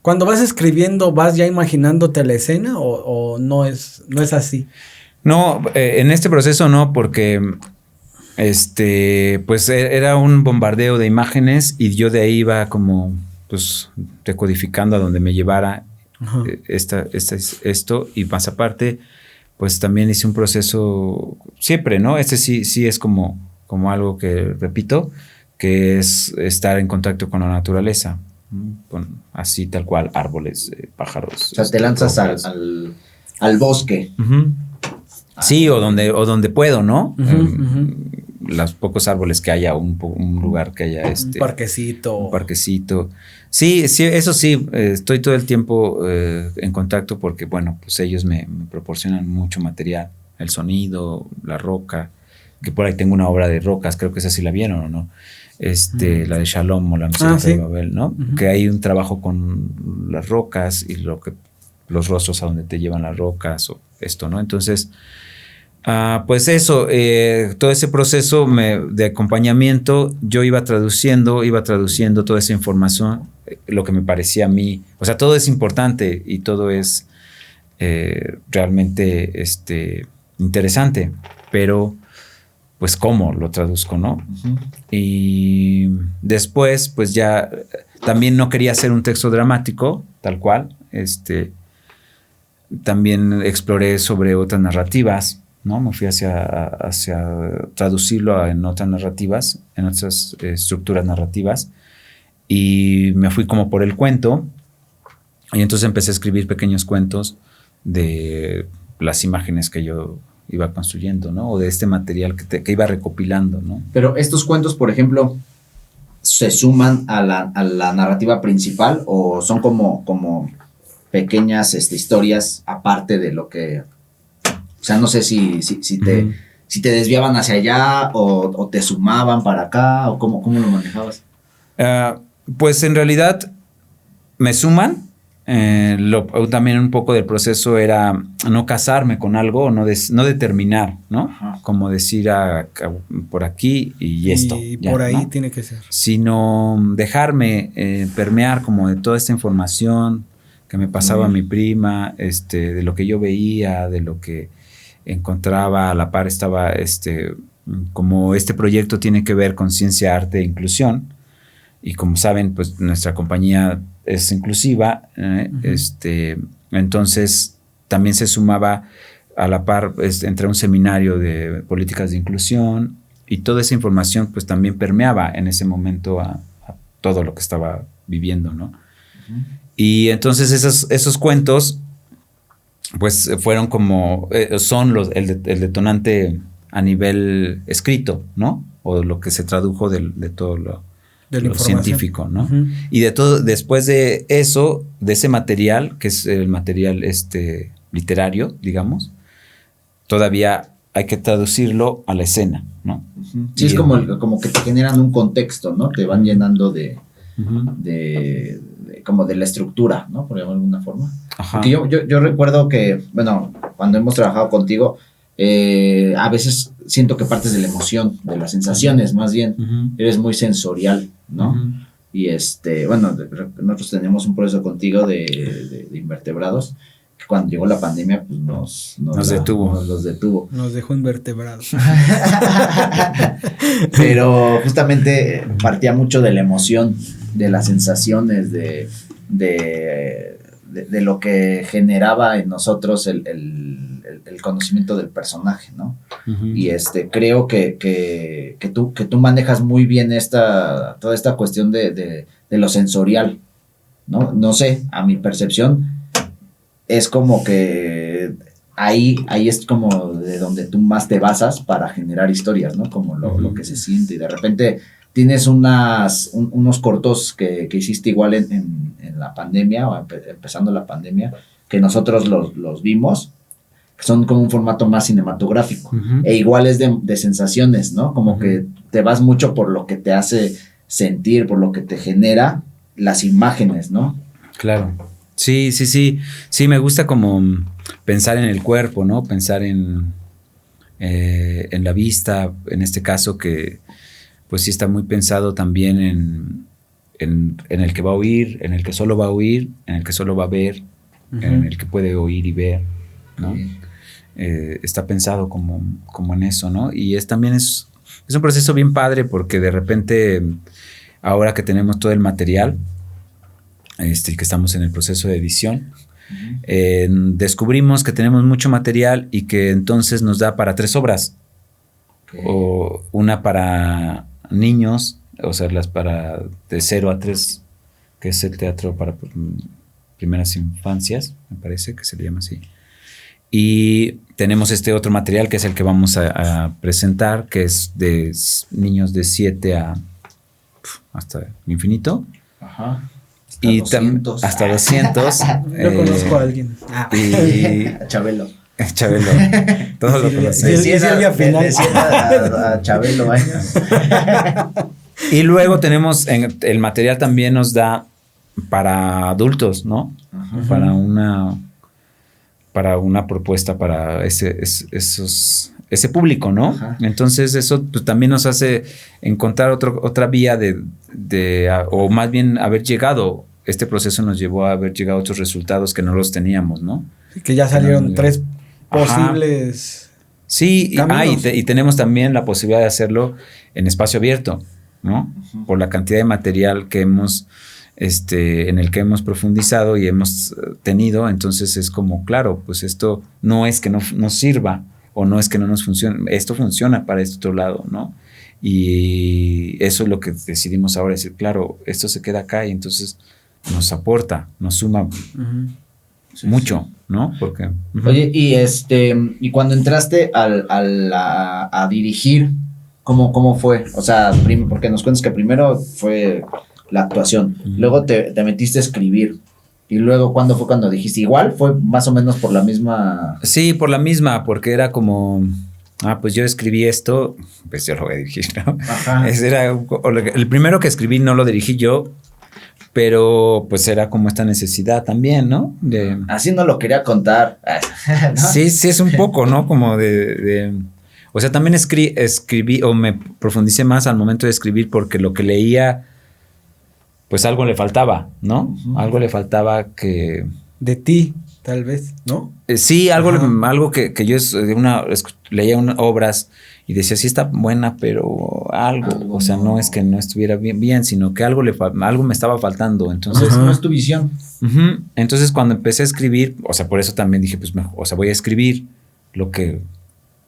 Cuando vas escribiendo, ¿vas ya imaginándote la escena o no es así? No, en este proceso no, porque pues era un bombardeo de imágenes y yo de ahí iba como pues decodificando a donde me llevara esto, y más aparte pues también hice un proceso siempre, ¿no? Sí es como algo que repito, que es estar en contacto con la naturaleza, así tal cual, árboles, pájaros. O sea, te lanzas al bosque. Sí, o donde puedo, ¿no? Los pocos árboles que haya, un lugar que haya un parquecito. Un parquecito. Sí, eso sí, estoy todo el tiempo en contacto porque, bueno, pues ellos me proporcionan mucho material, el sonido, la roca, que por ahí tengo una obra de rocas, creo que esa sí la vieron o no, la de Shalom o la Misericordia de Babel, ¿no? Que hay un trabajo con las rocas y los rostros a donde te llevan las rocas o esto, ¿no? Entonces, pues eso, todo ese proceso de acompañamiento, yo iba traduciendo toda esa información, lo que me parecía a mí, o sea, todo es importante y todo es realmente interesante, pero pues cómo lo traduzco, ¿no? Y después, pues ya también no quería hacer un texto dramático, tal cual, también exploré sobre otras narrativas, ¿no? Me fui hacia traducirlo en otras narrativas, en otras estructuras narrativas, y me fui como por el cuento, y entonces empecé a escribir pequeños cuentos de las imágenes que yo iba construyendo, ¿no? O de este material que iba recopilando, ¿no? Pero estos cuentos, por ejemplo, ¿se suman a la narrativa principal o son como pequeñas historias aparte de lo que... O sea, no sé si te desviaban hacia allá o te sumaban para acá o cómo lo manejabas. Pues en realidad me suman. También un poco del proceso era no casarme con algo, no determinar, ¿no? Ajá. Como decir por aquí y esto. Y ya, por ahí, ¿no? Tiene que ser. Sino dejarme permear como de toda esta información que me pasaba mi prima, de lo que yo veía, de lo que encontraba. A la par estaba como este proyecto tiene que ver con ciencia, arte e inclusión. Y como saben, pues nuestra compañía es inclusiva, entonces también se sumaba a la par entre un seminario de políticas de inclusión y toda esa información pues también permeaba en ese momento a todo lo que estaba viviendo, ¿no? Y entonces esos cuentos, pues fueron como, son el detonante a nivel escrito, ¿no? O lo que se tradujo de todo lo científico, ¿no? Y de todo, después de eso, de ese material, que es el material literario, digamos, todavía hay que traducirlo a la escena, ¿no? Sí, es como que te generan un contexto, ¿no? Te van llenando de como de la estructura, ¿no? Por llamarlo de alguna forma. Ajá. Porque yo recuerdo que, bueno, cuando hemos trabajado contigo, a veces siento que partes de la emoción, de las sensaciones, más bien, eres muy sensorial, ¿no? Y bueno, nosotros tenemos un proceso contigo de invertebrados, que cuando llegó la pandemia, pues nos detuvo. Nos dejó invertebrados. Pero justamente partía mucho de la emoción, de las sensaciones, de lo que generaba en nosotros el conocimiento del personaje, ¿no? Y creo que tú manejas muy bien toda esta cuestión de lo sensorial, ¿no? No sé, a mi percepción es como que ahí es como de donde tú más te basas para generar historias, ¿no? Como lo que se siente, y de repente tienes unos cortos que hiciste igual en la pandemia, o empezando la pandemia, que nosotros los vimos, que son como un formato más cinematográfico, e igual es de sensaciones, ¿no? Como que te vas mucho por lo que te hace sentir, por lo que te genera las imágenes, ¿no? Claro. Sí, me gusta como pensar en el cuerpo, ¿no? Pensar en la vista, en este caso que pues sí está muy pensado también en el que va a oír, en el que solo va a oír, en el que solo va a ver, en el que puede oír y ver, ¿no? Está pensado como en eso, ¿no? Y también es un proceso bien padre porque de repente, ahora que tenemos todo el material, que estamos en el proceso de edición, descubrimos que tenemos mucho material y que entonces nos da para 3 obras. O una para niños, o sea, las para de 0 a 3, que es el teatro para primeras infancias, me parece que se le llama así. Y tenemos otro material que es el que vamos a presentar, que es de niños de 7 hasta infinito. Ajá. Y 200. Hasta 200. Yo conozco a alguien. Chabelo. Chabelo. Todos lo conocen. A Chabelo años. Y luego tenemos, el material también nos da para adultos, ¿no? Para una propuesta para ese público, ¿no? Ajá. Entonces eso pues, también nos hace encontrar otra vía o más bien haber llegado. Este proceso nos llevó a haber llegado a otros resultados que no los teníamos, ¿no? Que ya salieron 3 posibles. Sí, y tenemos también la posibilidad de hacerlo en espacio abierto, ¿no? Por la cantidad de material que hemos, en el que hemos profundizado y hemos tenido. Entonces es como, claro, pues esto no es que no nos sirva o no es que no nos funcione. Esto funciona para este otro lado, ¿no? Y eso es lo que decidimos ahora, decir, claro, esto se queda acá y entonces nos aporta, nos suma mucho, ¿no? Porque oye, y cuando entraste a dirigir, ¿cómo fue? O sea, porque nos cuentas que primero fue la actuación, luego te metiste a escribir, y luego ¿cuándo fue cuando dijiste? Igual fue más o menos por la misma. Sí, por la misma, porque era como, pues yo escribí esto, pues yo lo voy a dirigir, ¿no? Ajá. El primero que escribí no lo dirigí yo, pero pues era como esta necesidad también, ¿no? Así no lo quería contar, ¿no? Sí, es un poco, ¿no? Como o sea, también escribí o me profundicé más al momento de escribir porque lo que leía, pues algo le faltaba, ¿no? Algo le faltaba que... De ti, tal vez, ¿no? Sí, algo que yo leía obras y decía, sí está buena, pero algo, o sea, no es que no estuviera bien, sino que algo me estaba faltando. Entonces, no es tu visión. Entonces, cuando empecé a escribir, o sea, por eso también dije, pues, mejor, o sea, voy a escribir lo que,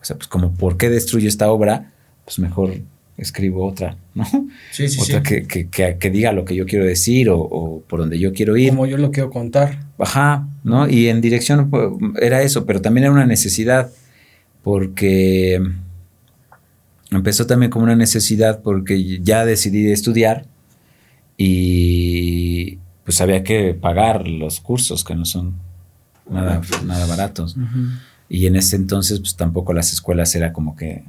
o sea, pues como, ¿por qué destruyo esta obra? Pues mejor escribo otra, ¿no? Sí. Otra que diga lo que yo quiero decir o por donde yo quiero ir. Como yo lo quiero contar. Ajá, ¿no? Y en dirección pues, era eso, pero también era una necesidad porque empezó también como una necesidad porque ya decidí estudiar y pues había que pagar los cursos que no son nada baratos. Uh-huh. Y en ese entonces pues tampoco las escuelas era como que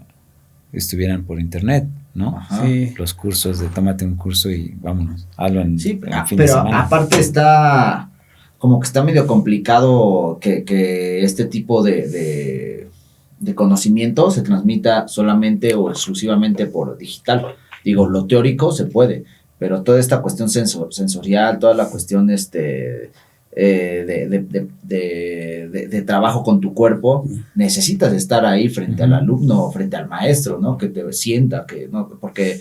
estuvieran por internet, ¿no? Ajá. Sí. Los cursos de tómate un curso y vámonos, hazlo en fin de semana. Pero aparte está como que está medio complicado que este tipo de conocimiento se transmita solamente o exclusivamente por digital. Digo, lo teórico se puede, pero toda esta cuestión sensorial, toda la cuestión de trabajo con tu cuerpo, necesitas estar ahí frente al alumno, frente al maestro, ¿no? Que te sienta, que no, porque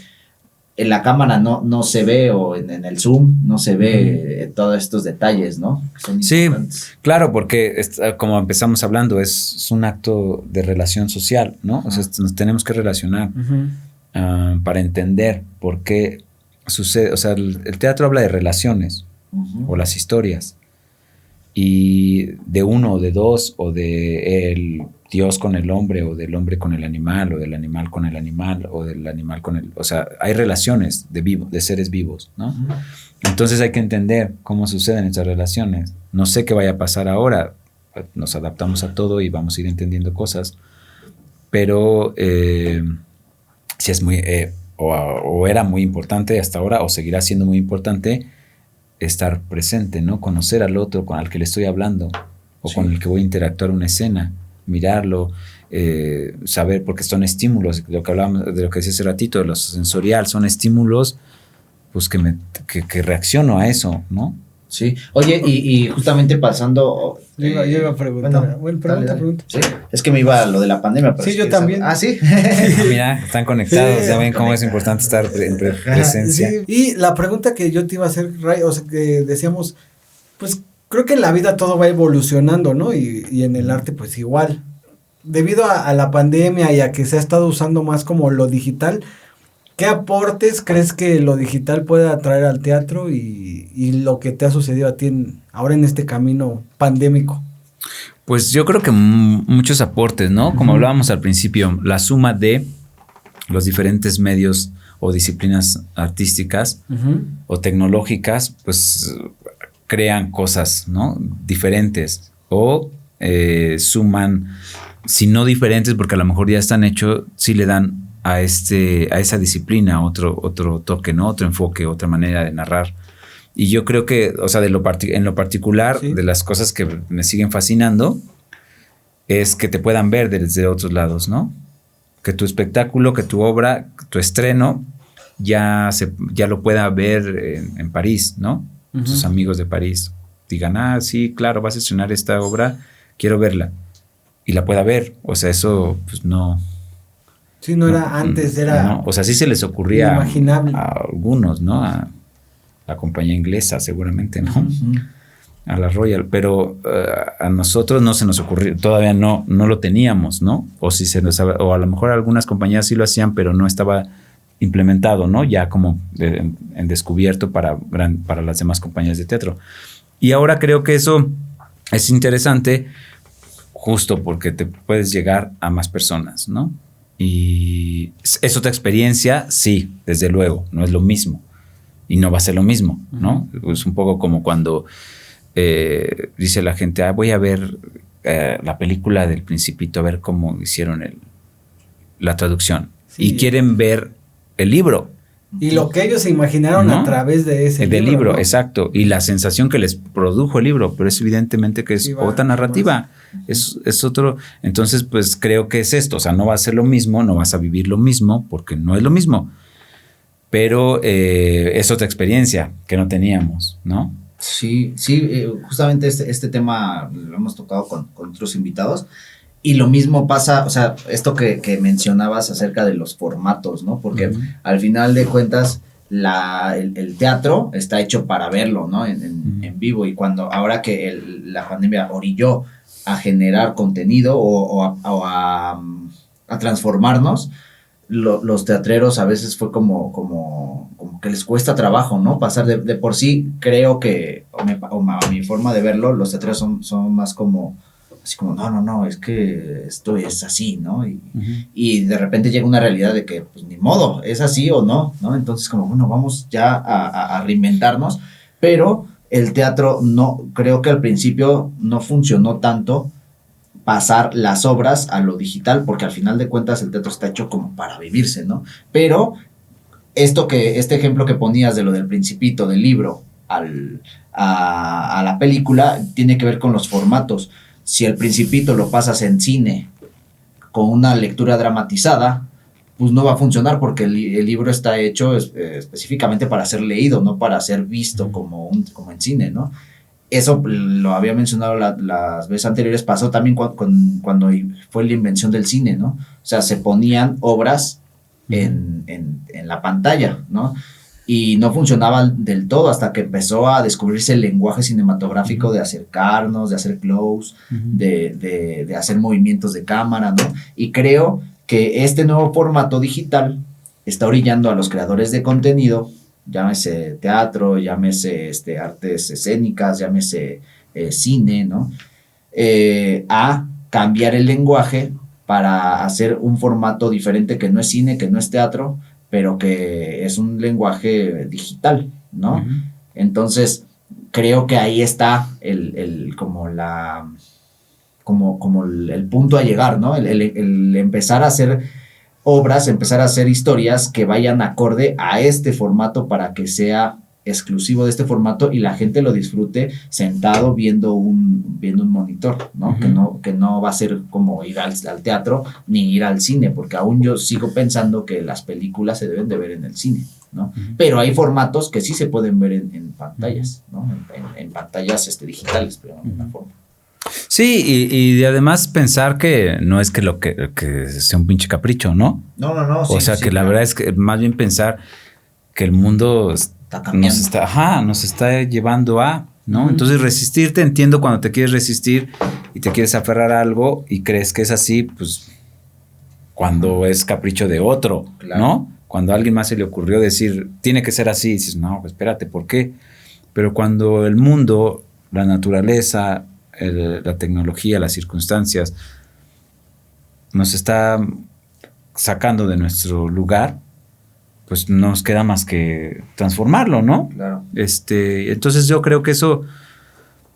en la cámara no se ve, o en el Zoom no se ve todos estos detalles, ¿no? Son importantes. Claro, porque como empezamos hablando, es un acto de relación social, ¿no? O sea, nos tenemos que relacionar para entender por qué sucede. O sea, el teatro habla de relaciones o las historias. Y de uno o de dos, o de el Dios con el hombre, o del hombre con el animal, o del animal con el animal, o del animal con el... O sea, hay relaciones de seres vivos, ¿no? Entonces hay que entender cómo suceden estas relaciones. No sé qué vaya a pasar ahora. Nos adaptamos a todo y vamos a ir entendiendo cosas. Pero sí es muy... o era muy importante hasta ahora, o seguirá siendo muy importante estar presente, ¿no? Conocer al otro con el que le estoy hablando o con el que voy a interactuar una escena, mirarlo, saber, porque son estímulos, lo que hablábamos, de lo que decía hace ratito, de lo sensorial, son estímulos pues que reacciono a eso, ¿no? Sí. Oye, y justamente pasando... Yo iba a preguntar. Bueno, pregunta. Sí, es que me iba a lo de la pandemia. Pero sí, yo también. ¿Sí? Mira, están conectados, ya ven cómo es importante estar en presencia. Sí. Y la pregunta que yo te iba a hacer, Ray, o sea, que decíamos, pues creo que en la vida todo va evolucionando, ¿no? Y en el arte pues igual. Debido a la pandemia y a que se ha estado usando más como lo digital, ¿qué aportes crees que lo digital puede atraer al teatro y lo que te ha sucedido a ti ahora en este camino pandémico? Pues yo creo que muchos aportes, ¿no? Como hablábamos al principio, la suma de los diferentes medios o disciplinas artísticas o tecnológicas, pues crean cosas, ¿no? Diferentes o suman, si no diferentes, porque a lo mejor ya están hechos, sí le dan a esa disciplina otro toque, ¿no? Otro enfoque, otra manera de narrar. Y yo creo que, o sea, en lo particular, sí, de las cosas que me siguen fascinando es que te puedan ver desde otros lados, ¿no? Que tu espectáculo, que tu obra, tu estreno ya lo pueda ver en París, ¿no? Sus amigos de París digan, sí, claro, vas a estrenar esta obra, quiero verla. Y la pueda ver. O sea, eso pues no... Sí, no era antes, era... No, o sea, sí se les ocurría a algunos, ¿no? A la compañía inglesa, seguramente, ¿no? A la Royal, pero a nosotros no se nos ocurrió, todavía no lo teníamos, ¿no? O o a lo mejor algunas compañías sí lo hacían, pero no estaba implementado, ¿no? Ya como en descubierto para las demás compañías de teatro. Y ahora creo que eso es interesante justo porque te puedes llegar a más personas, ¿no? Y es otra experiencia, sí, desde luego, no es lo mismo. Y no va a ser lo mismo, ¿no? Es un poco como cuando dice la gente, voy a ver la película del Principito, a ver cómo hicieron la traducción. Sí. Y quieren ver el libro. Y lo que ellos se imaginaron, ¿no? A través de ese libro. Del libro, ¿no? Exacto. Y la sensación que les produjo el libro, pero es evidentemente que es otra narrativa. Es otro. Entonces, pues creo que es esto. O sea, no va a ser lo mismo, no vas a vivir lo mismo, porque no es lo mismo. Pero es otra experiencia que no teníamos, ¿no? Sí, justamente este tema lo hemos tocado con otros invitados. Y lo mismo pasa, o sea, esto que mencionabas acerca de los formatos, ¿no? Porque al final de cuentas el teatro está hecho para verlo, ¿no? En vivo. Y ahora que la pandemia orilló a generar contenido o a transformarnos, los teatreros a veces fue como que les cuesta trabajo, ¿no? Pasar de por sí, creo que, a mi forma de verlo, los teatreros son más como, así como, no, es que esto es así, ¿no? Y de repente llega una realidad de que, pues, ni modo, es así o no, ¿no? Entonces, como, bueno, vamos ya a reinventarnos, pero el teatro no, creo que al principio no funcionó tanto pasar las obras a lo digital, porque al final de cuentas el teatro está hecho como para vivirse, ¿no? Pero este ejemplo que ponías de lo del Principito, del libro a la película, tiene que ver con los formatos. Si el Principito lo pasas en cine con una lectura dramatizada, pues no va a funcionar porque el libro está hecho específicamente para ser leído, no para ser visto como en cine, ¿no? Eso lo había mencionado las veces anteriores, pasó también cuando fue la invención del cine, ¿no? O sea, se ponían obras en la pantalla, ¿no? Y no funcionaba del todo hasta que empezó a descubrirse el lenguaje cinematográfico de acercarnos, de hacer close, de hacer movimientos de cámara, ¿no? Y creo que este nuevo formato digital está orillando a los creadores de contenido, llámese teatro, llámese artes escénicas, llámese cine, ¿no? A cambiar el lenguaje para hacer un formato diferente que no es cine, que no es teatro, pero que es un lenguaje digital, ¿no? Entonces, creo que ahí está el punto a llegar, ¿no? El empezar a hacer obras, empezar a hacer historias que vayan acorde a este formato para que sea exclusivo de este formato y la gente lo disfrute sentado viendo un monitor, ¿no? Que no va a ser como ir al teatro ni ir al cine, porque aún yo sigo pensando que las películas se deben de ver en el cine, ¿no? Pero hay formatos que sí se pueden ver en pantallas, ¿no? En pantallas digitales, pero de alguna forma. Sí, y además pensar que no es que sea un pinche capricho, ¿no? No. O sea, que la verdad es que más bien pensar que el mundo está cambiando. nos está llevando a, ¿no? Entonces resistirte, entiendo cuando te quieres resistir y te quieres aferrar a algo y crees que es así, pues cuando es capricho de otro, claro, ¿no? Cuando a alguien más se le ocurrió decir, tiene que ser así, dices, no, pues espérate, ¿por qué? Pero cuando el mundo, la naturaleza, la tecnología, las circunstancias nos está sacando de nuestro lugar, pues no nos queda más que transformarlo, ¿no? Claro. Entonces yo creo que eso,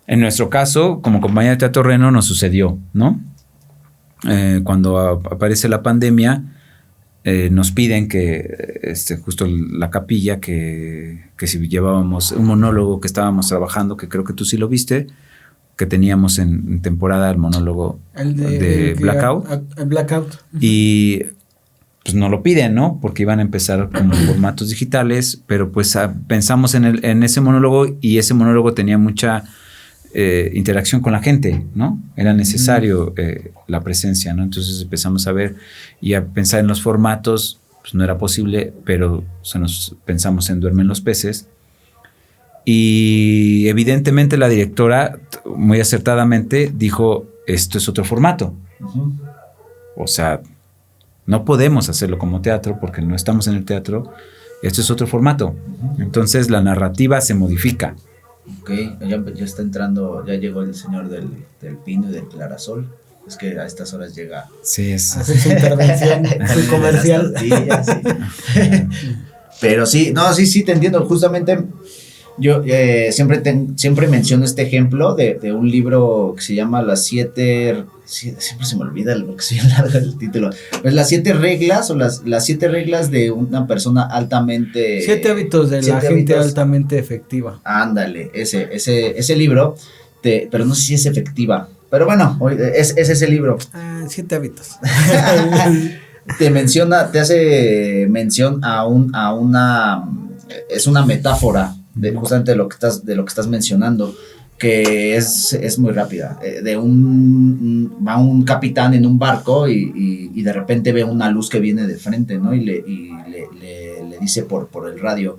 en nuestro caso, como compañía de Teatro Reno, nos sucedió, ¿no? Cuando aparece la pandemia, nos piden que justo la capilla, que si llevábamos un monólogo que estábamos trabajando, que creo que tú sí lo viste, que teníamos en temporada el monólogo de Blackout. Blackout. Y pues no lo piden, ¿no? Porque iban a empezar como formatos digitales, pero pues pensamos en ese monólogo y ese monólogo tenía mucha interacción con la gente, ¿no? Era necesario la presencia, ¿no? Entonces empezamos a ver y a pensar en los formatos, pues no era posible, pero pensamos en Duermen los peces. Y evidentemente la directora, muy acertadamente, dijo, esto es otro formato. O sea, no podemos hacerlo como teatro porque no estamos en el teatro. Esto es otro formato. Entonces la narrativa se modifica. Ok, ya está entrando, ya llegó el señor del Pino y del Clarasol. Es que a estas horas llega. Sí, hace su intervención, su comercial. Pero sí, te entiendo. Justamente yo siempre menciono este ejemplo de un libro que se llama Las 7. Siempre se me olvida porque soy largo el título. Pues las 7 reglas o las 7 reglas de una persona altamente. 7 hábitos de la gente altamente efectiva. Ándale, ese libro, pero no sé si es efectiva. Pero bueno, es ese libro. 7 hábitos. Te hace mención a una. Es una metáfora justamente de lo que estás mencionando, que es muy rápida. Va un capitán en un barco y de repente ve una luz que viene de frente, ¿no? Y le dice por el radio,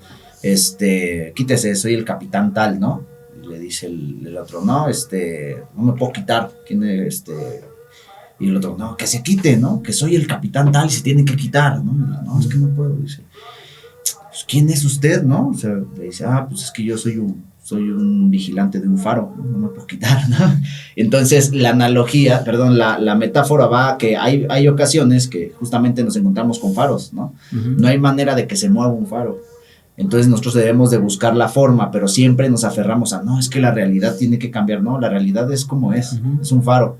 quítese, soy el capitán tal, ¿no? Y le dice el otro, no, no me puedo quitar. Y el otro, no, que se quite, ¿no? Que soy el capitán tal y se tiene que quitar, ¿no? No, es que no puedo, dice. Pues, ¿quién es usted, no? O sea, le dice, pues es que yo soy un vigilante de un faro, no me puedo quitar, ¿no? Entonces, la metáfora va a que hay ocasiones que justamente nos encontramos con faros, ¿no? Uh-huh. No hay manera de que se mueva un faro. Entonces nosotros debemos de buscar la forma, pero siempre nos aferramos a, no, es que la realidad tiene que cambiar, no, la realidad es como es, uh-huh. Es un faro.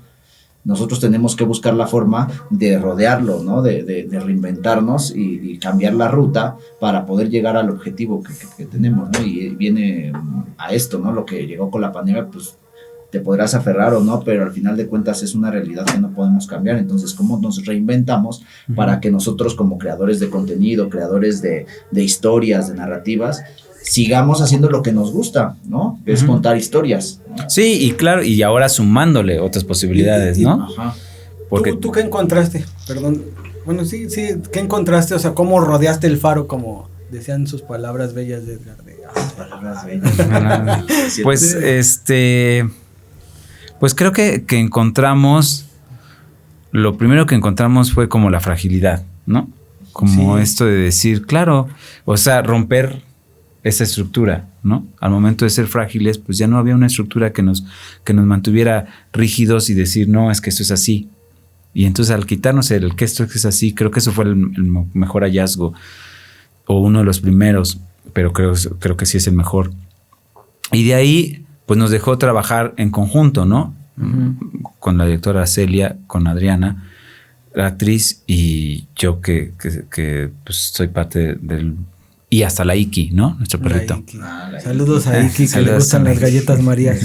Nosotros tenemos que buscar la forma de rodearlo, ¿no? De reinventarnos y cambiar la ruta para poder llegar al objetivo que tenemos, ¿no? Y viene a esto, ¿no? Lo que llegó con la pandemia, pues te podrás aferrar o no, pero al final de cuentas es una realidad que no podemos cambiar. Entonces, ¿cómo nos reinventamos uh-huh. para que nosotros como creadores de contenido, creadores de historias, de narrativas, sigamos haciendo lo que nos gusta, ¿no? Que es uh-huh. contar historias, ¿no? Sí, y claro, y ahora sumándole otras posibilidades, ¿no? Ajá. Porque ¿Tú qué encontraste? Perdón. Bueno, sí, ¿qué encontraste? O sea, ¿cómo rodeaste el faro, como decían sus palabras bellas de Edgar? Palabras bellas. Pues, pues creo que encontramos, lo primero que encontramos fue como la fragilidad, ¿no? Como esto de decir, claro, o sea, romper esa estructura, ¿no? Al momento de ser frágiles, pues ya no había una estructura que nos mantuviera rígidos y decir, no, es que esto es así. Y entonces al quitarnos el que esto es así, creo que eso fue el mejor hallazgo, o uno de los primeros, pero creo que sí es el mejor. Y de ahí, pues nos dejó trabajar en conjunto, ¿no? Uh-huh. Con la directora Celia, con Adriana, la actriz, y yo que pues soy parte del... Y hasta la Iki, ¿no? Nuestro perrito. Saludos a Iki, que le gustan las galletas María.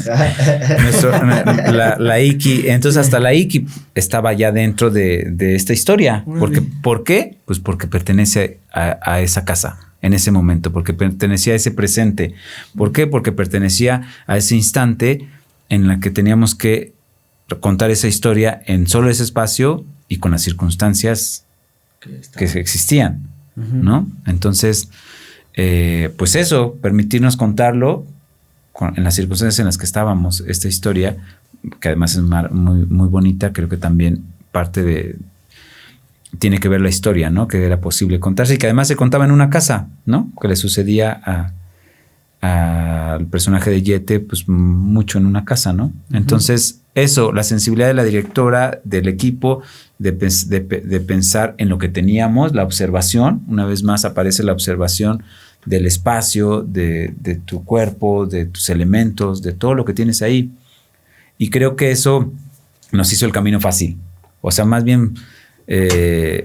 La Iki. Entonces hasta la Iki estaba ya dentro de esta historia. ¿Por qué? Pues porque pertenece a esa casa en ese momento, porque pertenecía a ese presente. ¿Por qué? Porque pertenecía a ese instante en la que teníamos que contar esa historia en solo ese espacio y con las circunstancias que existían, uh-huh. ¿no? Entonces, pues eso, permitirnos contarlo en las circunstancias en las que estábamos, esta historia, que además es muy, muy bonita. Creo que también tiene que ver la historia, ¿no? Que era posible contarse y que además se contaba en una casa, ¿no? Que le sucedía al personaje de Yete, pues mucho en una casa, ¿no? Uh-huh. Entonces, eso, la sensibilidad de la directora, del equipo, de pensar en lo que teníamos, la observación, una vez más aparece la observación del espacio, de tu cuerpo, de tus elementos, de todo lo que tienes ahí. Y creo que eso nos hizo el camino fácil, o sea, más bien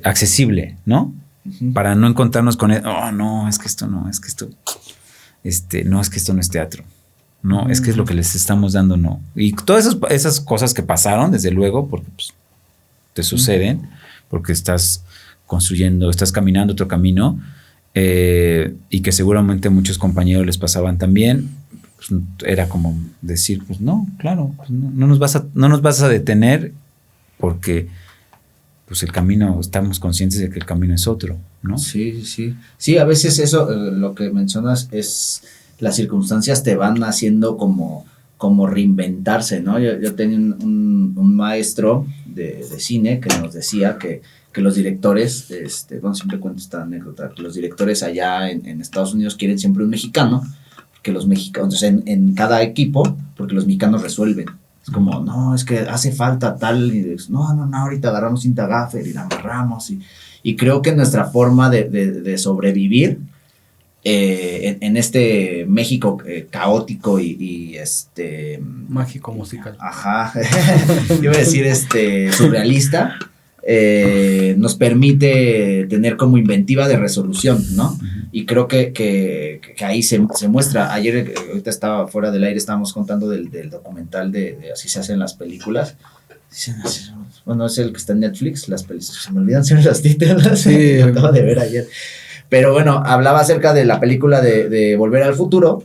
accesible, ¿no? Uh-huh. Para no encontrarnos con no, es que esto no, es que esto... no, es que esto no es teatro. No, es que es lo que les estamos dando, no. Y todas esas cosas que pasaron, desde luego, porque pues, te suceden, porque estás construyendo, estás caminando otro camino, y que seguramente a muchos compañeros les pasaban también, pues, era como decir, pues no, claro, pues no nos vas a detener, porque pues el camino, estamos conscientes de que el camino es otro, ¿no? Sí. Sí, a veces eso, lo que mencionas es, las circunstancias te van haciendo como reinventarse, ¿no? Yo tenía un maestro de cine que nos decía que los directores, siempre cuento esta anécdota, que los directores allá en Estados Unidos quieren siempre un mexicano, porque los mexicanos, en cada equipo, porque los mexicanos resuelven. Es como, no, es que hace falta tal, y dices, no, ahorita agarramos cinta gaffer y la amarramos, y creo que nuestra forma de sobrevivir en este México caótico y mágico musical. Ajá, iba a decir surrealista, nos permite tener como inventiva de resolución, ¿no? Uh-huh. Y creo que ahí se muestra. Ayer, ahorita estaba fuera del aire, estábamos contando del documental de Así se hacen las películas. Bueno, es el que está en Netflix, las películas, se me olvidan siempre los títulos, sí, lo acabo de ver ayer. Pero bueno, hablaba acerca de la película de Volver al Futuro,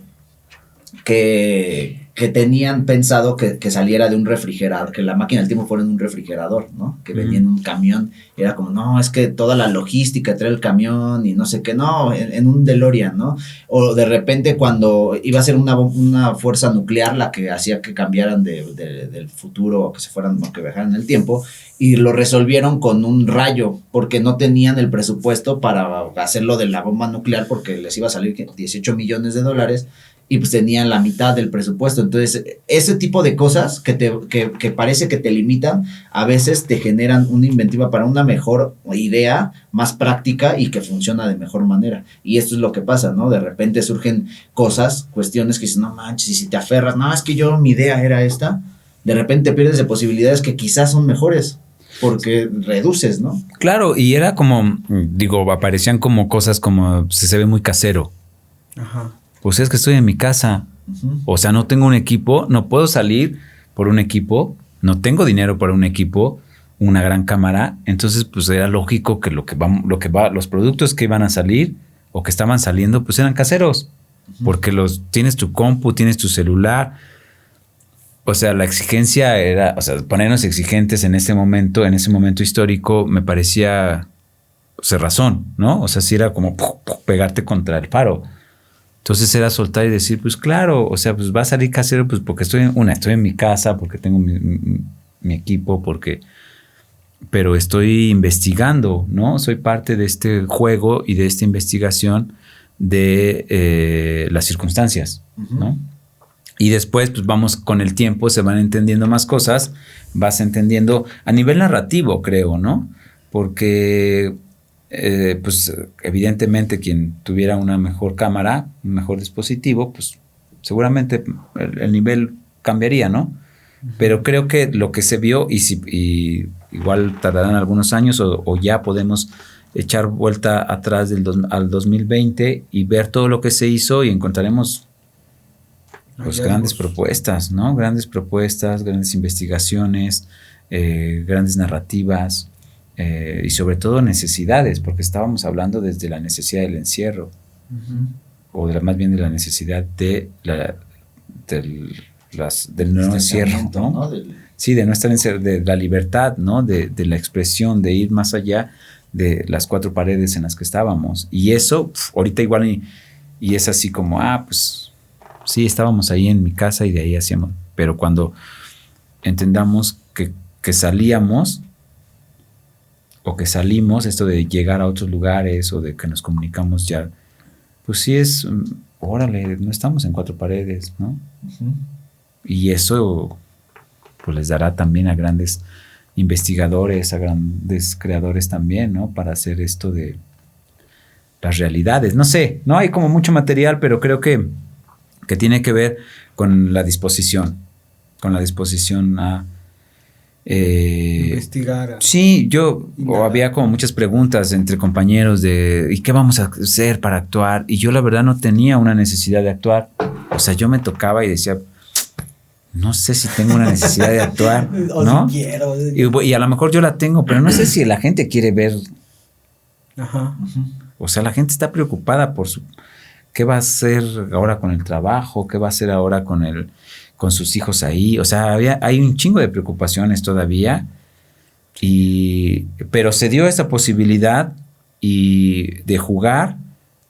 que que tenían pensado que saliera de un refrigerador, que la máquina del tiempo fuera en un refrigerador, ¿no? Que venía en un camión. Era como, no, es que toda la logística trae el camión y no sé qué, no, en un DeLorean, ¿no? O de repente cuando iba a ser una fuerza nuclear la que hacía que cambiaran del futuro o que se fueran, o que viajaran en el tiempo, y lo resolvieron con un rayo, porque no tenían el presupuesto para hacerlo de la bomba nuclear, porque les iba a salir $18 millones, y pues tenían la mitad del presupuesto. Entonces, ese tipo de cosas que parece que te limitan, a veces te generan una inventiva para una mejor idea, más práctica y que funciona de mejor manera. Y esto es lo que pasa, ¿no? De repente surgen cosas, cuestiones que dices, no manches, y si te aferras, no, es que mi idea era esta, de repente pierdes de posibilidades que quizás son mejores, porque reduces, ¿no? Claro, y era como, digo, aparecían como cosas como, se ve muy casero. Ajá. Pues es que estoy en mi casa. O sea, no tengo un equipo, no puedo salir por un equipo, no tengo dinero para un equipo, una gran cámara. Entonces, pues era lógico que los productos que iban a salir o que estaban saliendo, pues eran caseros. Porque tienes tu compu, tienes tu celular. O sea, la exigencia era, o sea, ponernos exigentes en ese momento histórico, me parecía razón, ¿no? O sea, sí era como pegarte contra el faro. Entonces era soltar y decir, pues claro, o sea, pues va a salir casero, pues porque estoy en mi casa, porque tengo mi equipo, pero estoy investigando, ¿no? Soy parte de este juego y de esta investigación de las circunstancias, ¿no? Y después, pues vamos con el tiempo, se van entendiendo más cosas, vas entendiendo a nivel narrativo, creo, ¿no? Porque pues evidentemente quien tuviera una mejor cámara, un mejor dispositivo, pues seguramente el nivel cambiaría, ¿no? Pero creo que lo que se vio, y igual tardarán algunos años o ya podemos echar vuelta atrás al 2020 y ver todo lo que se hizo y encontraremos pues grandes propuestas, ¿no? Grandes propuestas, grandes investigaciones, grandes narrativas. Y sobre todo necesidades, porque estábamos hablando desde la necesidad del encierro, o más bien de la necesidad del no encierro, ¿no? Sí, de no estar de la libertad, ¿no? De la expresión, de ir más allá de las cuatro paredes en las que estábamos. Y eso, ahorita igual, y es así como, pues sí, estábamos ahí en mi casa y de ahí hacíamos. Pero cuando entendamos que salíamos, o que salimos, esto de llegar a otros lugares o de que nos comunicamos ya, pues sí es, órale, no estamos en cuatro paredes, ¿no? Y eso pues les dará también a grandes investigadores, a grandes creadores también, ¿no? Para hacer esto de las realidades. No sé, no hay como mucho material, pero creo que tiene que ver con la disposición a investigar. Sí, había como muchas preguntas entre compañeros de ¿y qué vamos a hacer para actuar? Y yo la verdad no tenía una necesidad de actuar. O sea, yo me tocaba y decía, no sé si tengo una necesidad de actuar, ¿no? Si quiero. Y a lo mejor yo la tengo, pero no sé si la gente quiere ver. Ajá. O sea, la gente está preocupada por qué va a hacer ahora con el trabajo, qué va a hacer ahora con sus hijos ahí. O sea, hay un chingo de preocupaciones todavía. Pero se dio esa posibilidad de jugar.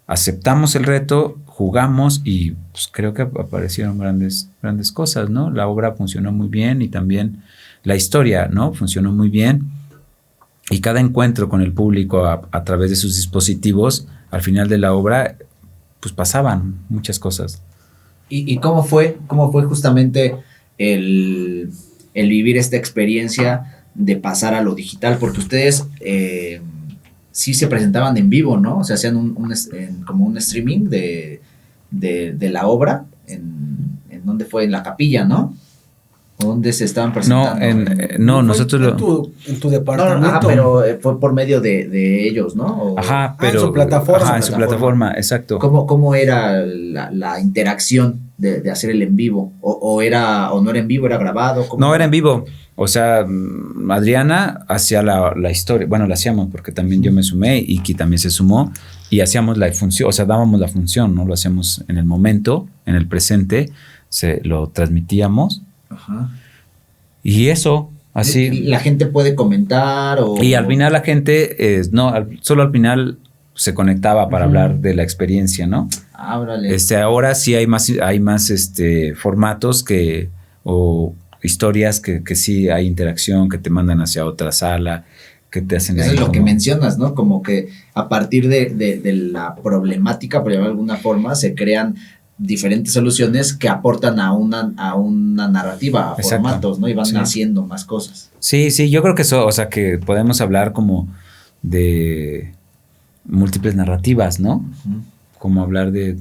Aceptamos el reto, jugamos y pues creo que aparecieron grandes cosas, ¿no? La obra funcionó muy bien y también la historia, ¿no? Funcionó muy bien. Y cada encuentro con el público a través de sus dispositivos, al final de la obra, pues pasaban muchas cosas. ¿Y cómo fue justamente el vivir esta experiencia de pasar a lo digital? Porque ustedes sí se presentaban en vivo, ¿no? O sea, hacían como un streaming de la obra. ¿En dónde fue? En la capilla, ¿no? ¿Dónde se estaban presentando? Nosotros en tu departamento. No, pero fue por medio de ellos, ¿no? Pero en su plataforma. En su plataforma, exacto. ¿Cómo era la interacción de hacer el en vivo? ¿O no era en vivo, era grabado? No, era en vivo. O sea, Adriana hacía la historia. Bueno, la hacíamos porque también yo me sumé y Iki también se sumó. Y hacíamos la función, o sea, dábamos la función, ¿no? Lo hacíamos en el momento, en el presente, lo transmitíamos. Ajá. Y eso, así. ¿Y la gente puede comentar o...? Y al final la gente, solo al final se conectaba para hablar de la experiencia, ¿no? Ábrale. Ahora sí hay más formatos o historias que sí hay interacción, que te mandan hacia otra sala, que te hacen... Eso es lo que mencionas, ¿no? Como que a partir de la problemática, por llamarlo de alguna forma, se crean diferentes soluciones que aportan a una narrativa, a Exacto. Formatos, ¿no? Y van haciendo más cosas. Sí, yo creo que eso, o sea, que podemos hablar como de múltiples narrativas, ¿no? Uh-huh. Como hablar de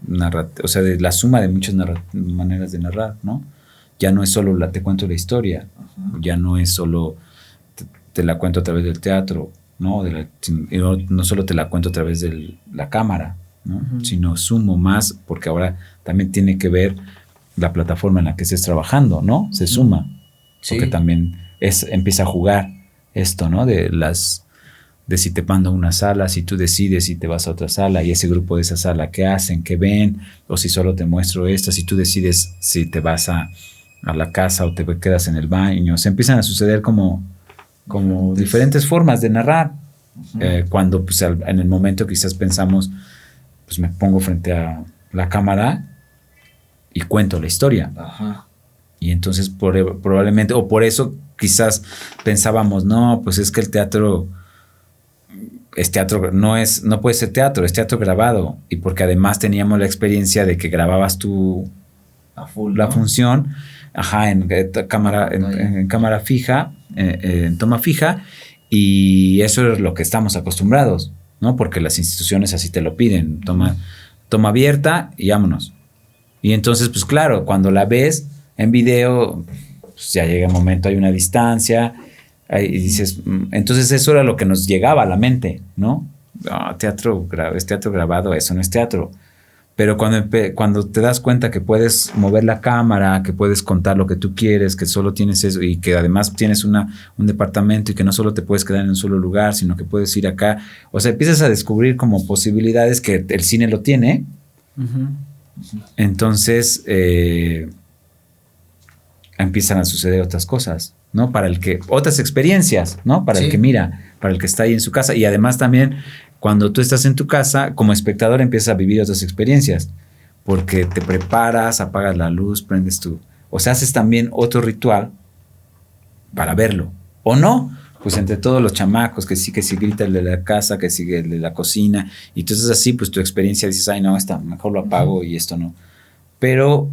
de la suma de muchas maneras de narrar, ¿no? Ya no es solo te cuento la historia, uh-huh. Ya no es solo te la cuento a través del teatro, ¿no? No solo te la cuento a través de la cámara, ¿no? Uh-huh. Sino sumo más, porque ahora también tiene que ver la plataforma en la que estés trabajando, ¿no? Se suma, porque también empieza a jugar esto, ¿no? De si te mando a una sala, si tú decides si te vas a otra sala y ese grupo de esa sala, ¿qué hacen? ¿Qué ven? O si solo te muestro esta, si tú decides si te vas a la casa o te quedas en el baño. Se empiezan a suceder como diferentes formas de narrar. Uh-huh. Cuando pues, en el momento quizás pensamos, pues me pongo frente a la cámara y cuento la historia. Uh-huh. Y entonces probablemente, o por eso pensábamos, no, pues es que el teatro... no puede ser teatro, es teatro grabado. Y porque además teníamos la experiencia de que grababas tú la función, en cámara fija, en toma fija, y eso es lo que estamos acostumbrados, ¿no? Porque las instituciones así te lo piden, toma abierta y vámonos. Y entonces, pues claro, cuando la ves en video, pues ya llega un momento, hay una distancia. Y dices, entonces eso era lo que nos llegaba a la mente, ¿no? Es teatro grabado, eso no es teatro. Pero cuando te das cuenta que puedes mover la cámara, que puedes contar lo que tú quieres, que solo tienes eso y que además tienes un departamento y que no solo te puedes quedar en un solo lugar, sino que puedes ir acá. O sea, empiezas a descubrir como posibilidades que el cine lo tiene. Uh-huh. Entonces, empiezan a suceder otras cosas, ¿no? Otras experiencias, ¿no? Para el que mira, para el que está ahí en su casa. Y además también, cuando tú estás en tu casa, como espectador empiezas a vivir otras experiencias, porque te preparas, apagas la luz, haces también otro ritual para verlo. O no, pues entre todos los chamacos, que sí grita el de la casa, que sigue el de la cocina, y entonces así, pues tu experiencia dices, ay, no, mejor lo apago y esto no. Pero...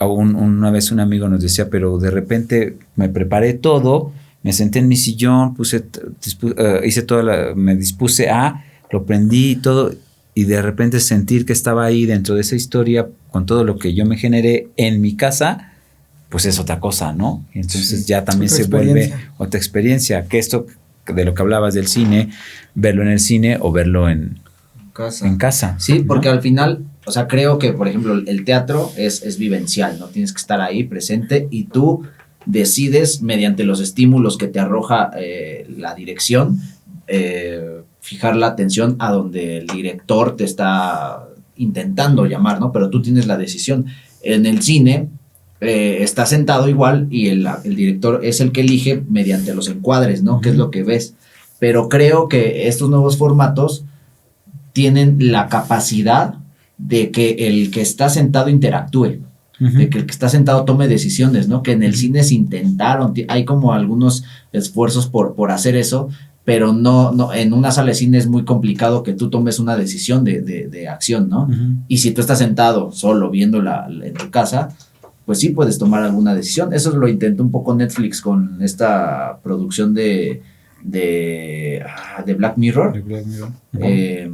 una vez un amigo nos decía, pero de repente me preparé todo, me senté en mi sillón, me dispuse lo prendí y todo, y de repente sentir que estaba ahí dentro de esa historia con todo lo que yo me generé en mi casa, pues es otra cosa, ¿no? Y entonces ya también se vuelve otra experiencia, que esto de lo que hablabas del cine, verlo en el cine o verlo en casa. Sí, porque al final... O sea, creo que, por ejemplo, el teatro es vivencial, ¿no? Tienes que estar ahí presente y tú decides, mediante los estímulos que te arroja la dirección, fijar la atención a donde el director te está intentando llamar, ¿no? Pero tú tienes la decisión. En el cine está sentado igual y el director es el que elige mediante los encuadres, ¿no? Uh-huh. ¿Qué es lo que ves? Pero creo que estos nuevos formatos tienen la capacidad de que el que está sentado interactúe, uh-huh. De que el que está sentado tome decisiones, ¿no? Que en el cine se intentaron, hay como algunos esfuerzos por hacer eso, pero no, en una sala de cine es muy complicado que tú tomes una decisión de acción, ¿no? Uh-huh. Y si tú estás sentado solo viéndola en tu casa, pues sí puedes tomar alguna decisión. Eso lo intentó un poco Netflix con esta producción de Black Mirror. Uh-huh.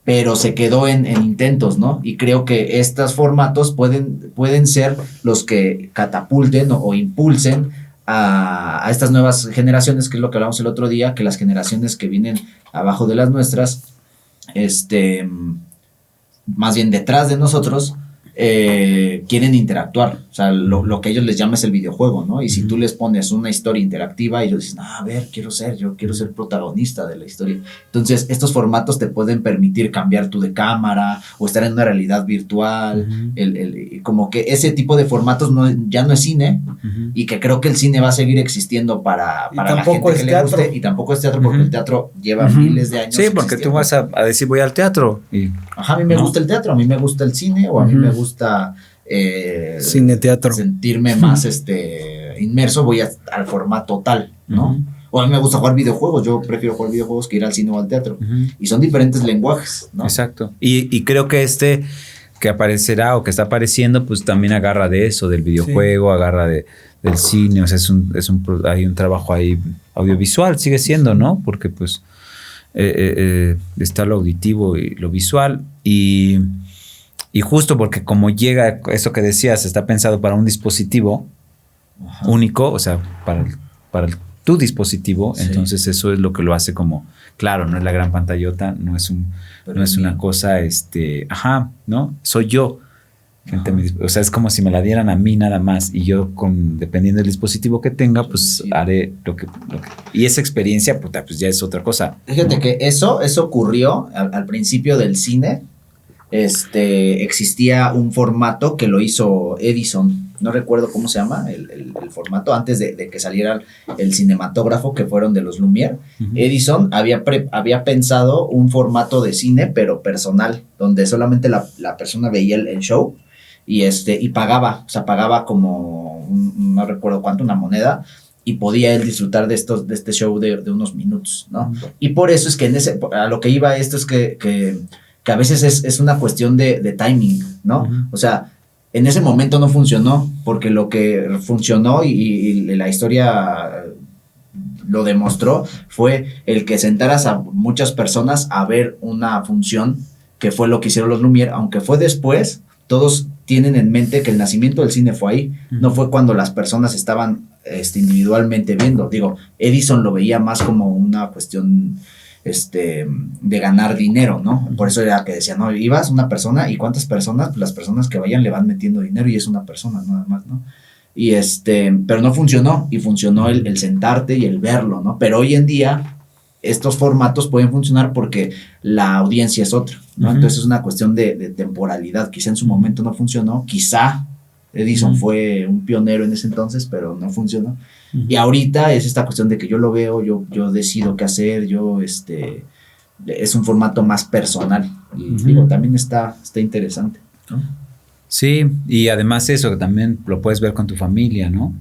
Pero se quedó en intentos, ¿no? Y creo que estos formatos pueden ser los que catapulten o impulsen a estas nuevas generaciones, que es lo que hablamos el otro día, que las generaciones que vienen abajo de las nuestras, más bien detrás de nosotros, quieren interactuar. O sea, lo que ellos les llaman es el videojuego, ¿no? Y si tú les pones una historia interactiva, ellos dicen, a ver, yo quiero ser protagonista de la historia. Entonces, estos formatos te pueden permitir cambiar tú de cámara o estar en una realidad virtual. Como que ese tipo de formatos ya no es cine, y que creo que el cine va a seguir existiendo para la gente que le guste. Y tampoco es teatro, porque el teatro lleva miles de años. Sí, porque tú vas a decir, voy al teatro. Ajá, a mí me gusta el teatro, a mí me gusta el cine, o a mí me gusta cine, teatro. Sentirme más inmerso, voy al formato tal, ¿no? O a mí me gusta jugar videojuegos, yo prefiero jugar videojuegos que ir al cine o al teatro. Y son diferentes lenguajes, ¿no? Exacto. Y creo que que aparecerá o que está apareciendo, pues también agarra de eso, del videojuego, agarra del cine, o sea, hay un trabajo ahí audiovisual, sigue siendo, ¿no? Porque pues está lo auditivo y lo visual, y justo porque como llega eso que decías, está pensado para un dispositivo único, o sea, para tu dispositivo, entonces eso es lo que lo hace como, claro, no es la gran pantallota, no es una cosa, ¿no? Soy yo. O sea, es como si me la dieran a mí nada más, y yo, dependiendo del dispositivo que tenga, pues haré lo que y esa experiencia, puta, pues ya es otra cosa. Fíjate que eso ocurrió al principio del cine. Existía un formato que lo hizo Edison, no recuerdo cómo se llama el formato, antes de que saliera el cinematógrafo, que fueron de los Lumière. Edison había pensado un formato de cine, pero personal, donde solamente la persona veía el show y pagaba, o sea, pagaba como no recuerdo cuánto, una moneda, y podía él disfrutar de este show de unos minutos, ¿no? Y por eso es que a lo que iba esto es que a veces es una cuestión de timing, ¿no? O sea, en ese momento no funcionó, porque lo que funcionó y la historia lo demostró fue el que sentaras a muchas personas a ver una función, que fue lo que hicieron los Lumière, aunque fue después. Todos tienen en mente que el nacimiento del cine fue ahí, no fue cuando las personas estaban individualmente viendo. Digo, Edison lo veía más como una cuestión de ganar dinero, ¿no? Por eso era que decía, no, ibas una persona, ¿y cuántas personas? Pues las personas que vayan le van metiendo dinero, y es una persona nada más, ¿no? Y pero no funcionó, y funcionó el sentarte y el verlo, ¿no? Pero hoy en día estos formatos pueden funcionar porque la audiencia es otra, ¿no? Entonces es una cuestión de temporalidad. Quizá en su momento no funcionó, quizá Edison fue un pionero en ese entonces, pero no funcionó. Y ahorita es esta cuestión de que yo lo veo, yo decido qué hacer, es un formato más personal, y digo, también está interesante, ¿no? Sí, y además eso, que también lo puedes ver con tu familia, ¿no?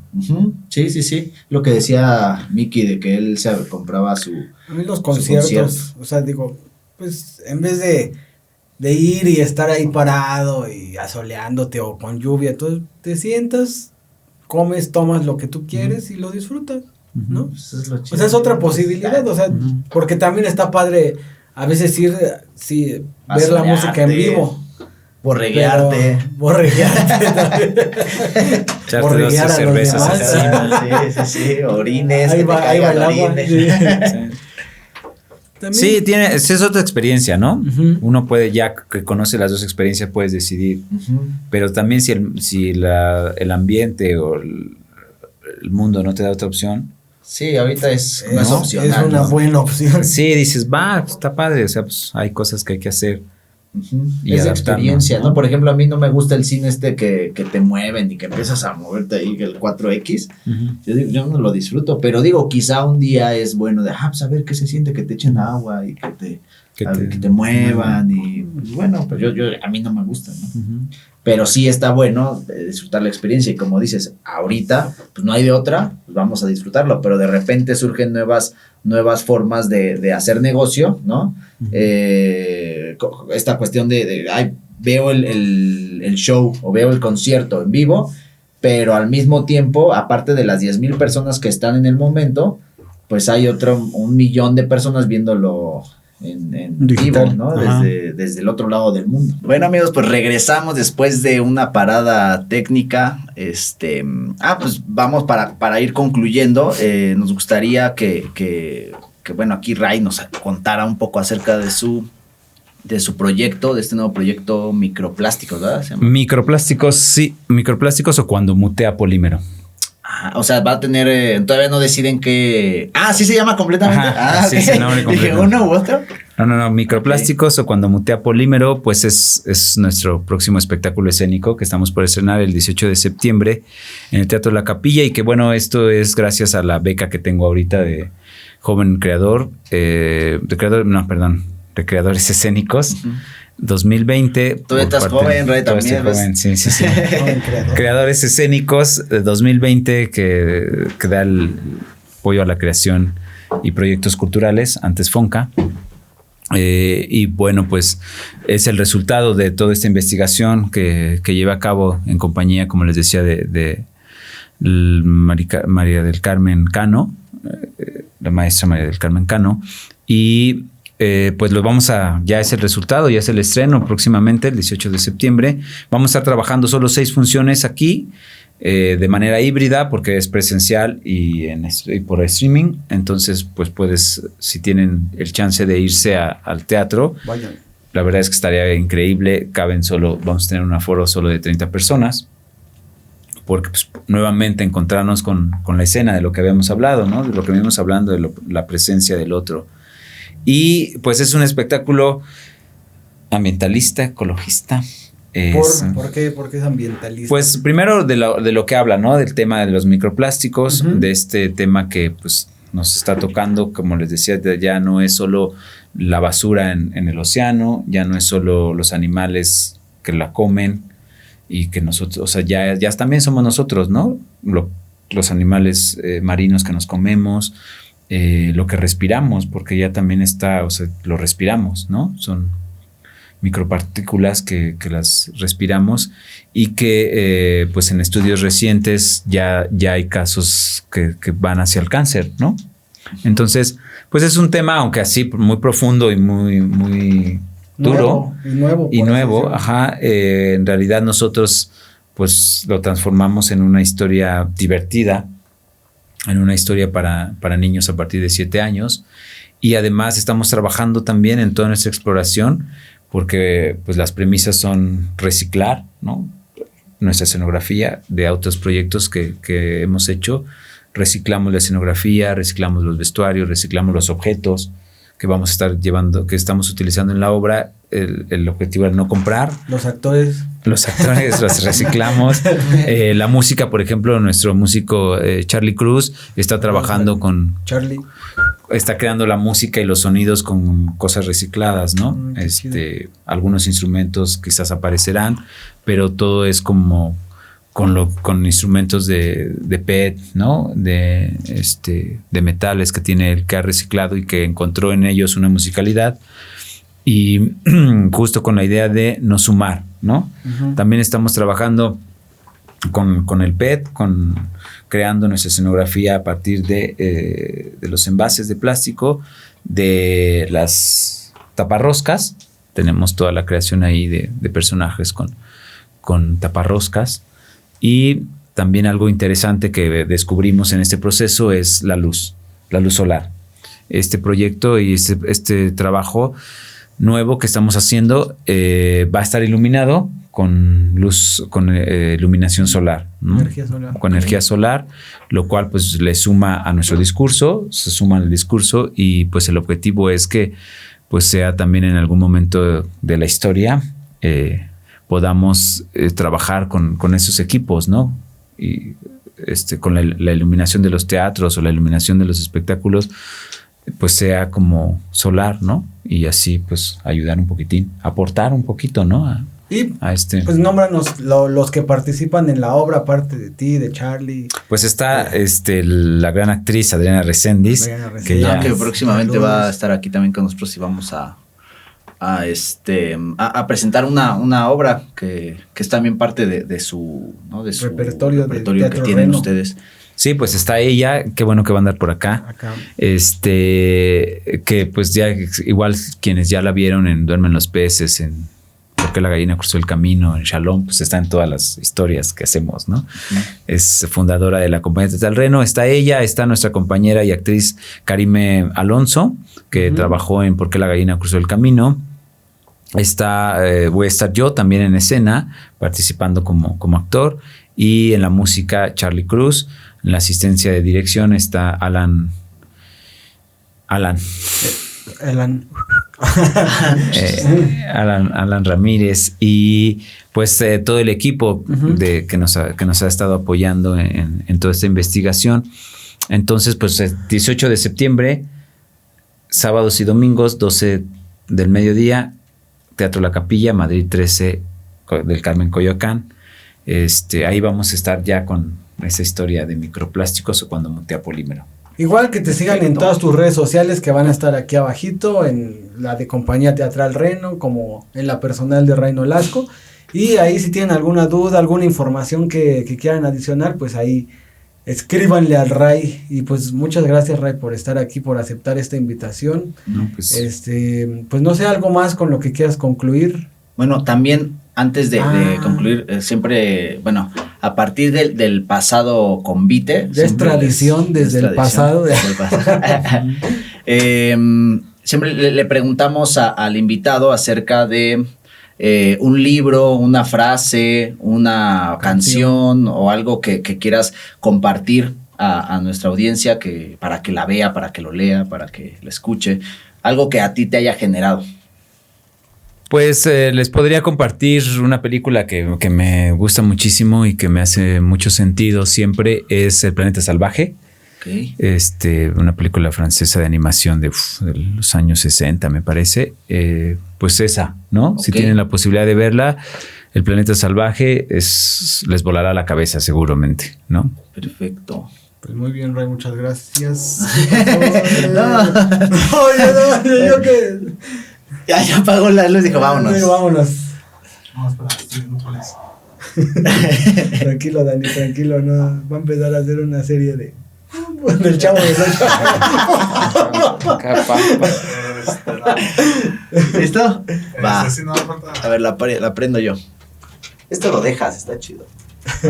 Sí, lo que decía Miki, de que él se compraba a mí los conciertos, o sea, digo, pues en vez de ir y estar ahí parado y asoleándote o con lluvia, entonces te sientas, comes, tomas lo que tú quieres y lo disfrutas, ¿no? Eso es lo chido. O sea, es otra posibilidad, o sea, porque también está padre a veces ver la música en vivo. Borreguearte también. Borreguear a cervezas encima. Sí, orines. Ahí va el agua. Sí, es otra experiencia, ¿no? Uno puede, ya que conoce las dos experiencias, puedes decidir. Pero también si el ambiente o el mundo no te da otra opción. Sí, ahorita es opcional. Es una buena opción. Sí, dices, está padre, o sea, pues hay cosas que hay que hacer. Y es de experiencia, ¿no? Por ejemplo, a mí no me gusta el cine que te mueven y que empiezas a moverte ahí, el 4X. Yo no lo disfruto, pero digo, quizá un día es bueno de, pues a ver qué se siente, que te echen agua y que te muevan, y bueno, pues a mí no me gusta, ¿no? Pero sí está bueno disfrutar la experiencia, y como dices, ahorita pues no hay de otra, pues vamos a disfrutarlo, pero de repente surgen nuevas formas de hacer negocio, ¿no? Esta cuestión veo el show o veo el concierto en vivo, pero al mismo tiempo, aparte de las 10,000 personas que están en el momento, pues hay 1,000,000 de personas viéndolo en vivo, ¿no? Desde el otro lado del mundo. Bueno, amigos, pues regresamos después de una parada técnica. Pues vamos para ir concluyendo. Nos gustaría que bueno, aquí Ray nos contara un poco acerca de su de su proyecto, de este nuevo proyecto Microplásticos, ¿verdad? Microplásticos, sí, microplásticos o cuando mutea polímero. O sea, va a tener, todavía no deciden qué... sí se llama completamente. Ajá, sí, okay. se nombre completo. Dije, ¿uno u otro? No, microplásticos o cuando mutea polímero, pues es nuestro próximo espectáculo escénico que estamos por estrenar el 18 de septiembre en el Teatro La Capilla y que bueno, esto es gracias a la beca que tengo ahorita de joven creador, de creadores escénicos. 2020. Tú estás joven, Ray, también. Joven, sí. Creadores escénicos de 2020 que da el apoyo a la creación y proyectos culturales, antes FONCA. Y bueno, pues es el resultado de toda esta investigación que lleva a cabo en compañía, como les decía, de María del Carmen Cano, la maestra María del Carmen Cano, y pues ya es el resultado, ya es el estreno próximamente, el 18 de septiembre. Vamos a estar trabajando solo 6 funciones aquí, de manera híbrida, porque es presencial y por streaming. Entonces, pues si tienen el chance de irse al teatro, vayan. La verdad es que estaría increíble. Vamos a tener un aforo solo de 30 personas. Porque pues, nuevamente encontrarnos con la escena de lo que habíamos hablado, ¿no? De lo que venimos hablando, de la presencia del otro. Y pues es un espectáculo ambientalista, ecologista. ¿Por qué es ambientalista? Pues primero de lo que habla, ¿no? Del tema de los microplásticos, de este tema que pues nos está tocando, como les decía, ya no es solo la basura en el océano, ya no es solo los animales que la comen y que nosotros, o sea, ya también somos nosotros, ¿no? Los animales marinos que nos comemos, lo que respiramos, porque ya también lo respiramos, ¿no? Son micropartículas que las respiramos y que pues en estudios recientes ya hay casos que van hacia el cáncer, ¿no? Entonces, pues es un tema, aunque así muy profundo y muy duro y nuevo, en realidad nosotros pues lo transformamos en una historia divertida, en una historia para niños a partir de 7 años, y además estamos trabajando también en toda nuestra exploración, porque pues las premisas son reciclar, ¿no? Nuestra escenografía de otros proyectos que hemos hecho. Reciclamos la escenografía, reciclamos los vestuarios, reciclamos los objetos que vamos a estar llevando, que estamos utilizando en la obra. El objetivo era no comprar. Los actores los reciclamos. La música, por ejemplo, nuestro músico Charlie Cruz está trabajando con... Charlie. Está creando la música y los sonidos con cosas recicladas, ¿no? Algunos instrumentos quizás aparecerán, pero todo es como con instrumentos de PET, ¿no? De metales que ha reciclado y que encontró en ellos una musicalidad. Y justo con la idea de no sumar, ¿no? También estamos trabajando con el PET, creando nuestra escenografía a partir de los envases de plástico, de las taparroscas. Tenemos toda la creación ahí de personajes con taparroscas. Y también algo interesante que descubrimos en este proceso es la luz solar. Este proyecto y este trabajo nuevo que estamos haciendo va a estar iluminado con iluminación solar, ¿no? Con energía solar, lo cual pues le suma a nuestro discurso, se suma al discurso, y pues el objetivo es que pues sea también en algún momento de la historia podamos trabajar con esos equipos, ¿no? Y con la iluminación de los teatros o la iluminación de los espectáculos, pues sea como solar, ¿no? Y así pues ayudar un poquitín, aportar un poquito, ¿no? Pues nómbranos los que participan en la obra, aparte de ti, de Charlie. Pues está la gran actriz Adriana Reséndiz, que próximamente va a estar aquí también con nosotros, y vamos a presentar una obra que es también parte de su, ¿no? De su repertorio que tienen ustedes. Sí, pues está ella, qué bueno que va a andar por acá. Que pues ya igual quienes ya la vieron en Duermen los peces, en ¿Por qué la gallina cruzó el camino?, en Shalom, pues está en todas las historias que hacemos, ¿no? Es fundadora de la compañía Teatral Reno. Está ella, está nuestra compañera y actriz Karime Alonso, que trabajó en ¿Por qué la gallina cruzó el camino?, voy a estar yo también en escena, participando como actor, y en la música Charlie Cruz. En la asistencia de dirección está Alan. Alan Ramírez, y pues todo el equipo que nos ha estado apoyando en toda esta investigación. Entonces, pues 18 de septiembre, sábados y domingos, 12 del mediodía, Teatro La Capilla, Madrid 13 del Carmen, Coyoacán. Ahí vamos a estar ya con esa historia de microplásticos o cuando mutea polímero. Igual que te sigan en todas tus redes sociales que van a estar aquí abajito, en la de Compañía Teatral Reno, como en la personal de Ray Nolasco. Y ahí si tienen alguna duda, alguna información que quieran adicionar, pues ahí escríbanle al Ray. Y pues muchas gracias, Ray, por estar aquí, por aceptar esta invitación. No, pues, pues no sé, algo más con lo que quieras concluir. Bueno, también antes de concluir, siempre, bueno, a partir del pasado convite. Ya es tradición desde el pasado. Siempre le preguntamos al invitado acerca de un libro, una frase, una canción o algo que quieras compartir a nuestra audiencia, para que la vea, para que lo lea, para que lo escuche, algo que a ti te haya generado. Pues les podría compartir una película que me gusta muchísimo y que me hace mucho sentido siempre, es El Planeta Salvaje. Okay. Una película francesa de animación de los años 60, me parece. Pues esa, ¿no? Okay. Si tienen la posibilidad de verla, El Planeta Salvaje les volará la cabeza seguramente, ¿no? Perfecto. Pues muy bien, Ray, muchas gracias. Yo que... Ya apagó la luz y dijo, vámonos. Vámonos. Vamos para Cinépolis. Tranquilo, Dani, tranquilo, no. Va a empezar a hacer una serie del Chavo del Ocho. ¿Listo? Va. Sí, no falta. A ver, la prendo yo. Esto lo dejas, está chido. Sí,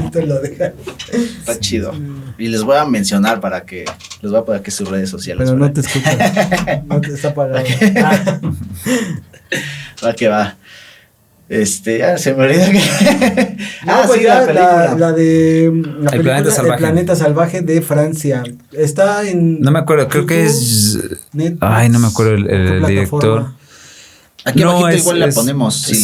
esto lo dejas. Está chido. Y les voy a mencionar les voy a poner aquí sus redes sociales. Pero no te escuchas. No te está apagado. Va que va. Ya se me olvida que. Pues sí, ya, película. la de El Planeta Salvaje. El Planeta Salvaje de Francia. Está en. No me acuerdo, creo que es. Netflix, ay, no me acuerdo el director. Aquí abajito igual la ponemos. Si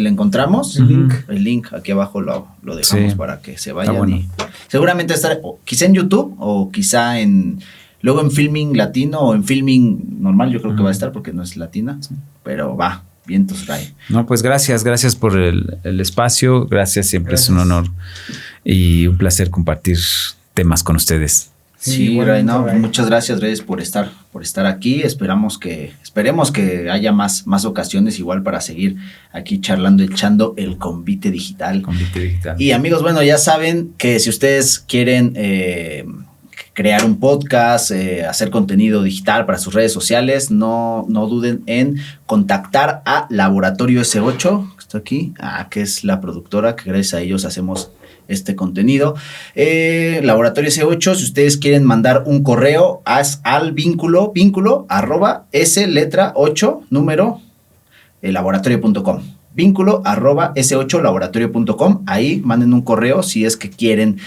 la encontramos, el link aquí abajo lo dejamos para que se vayan. Bueno. Y seguramente estará quizá en YouTube o quizá luego en Filming Latino o en Filming normal. Yo creo que va a estar porque no es latina, pero va. Vientos, Ray. No, pues gracias por el espacio. Gracias, siempre es un honor y un placer compartir temas con ustedes. Sí, Ray, muchas gracias, Reyes, por estar aquí. Esperemos que haya más ocasiones igual para seguir aquí echando el Convite Digital. Y amigos, bueno, ya saben que si ustedes quieren crear un podcast, hacer contenido digital para sus redes sociales, no duden en contactar a Laboratorio S8, que está aquí, que es la productora, que gracias a ellos hacemos este contenido. Laboratorio S8, si ustedes quieren mandar un correo, al vínculo @s letra 8 número laboratorio.com. Vínculo @s8laboratorio.com. Ahí manden un correo si es que quieren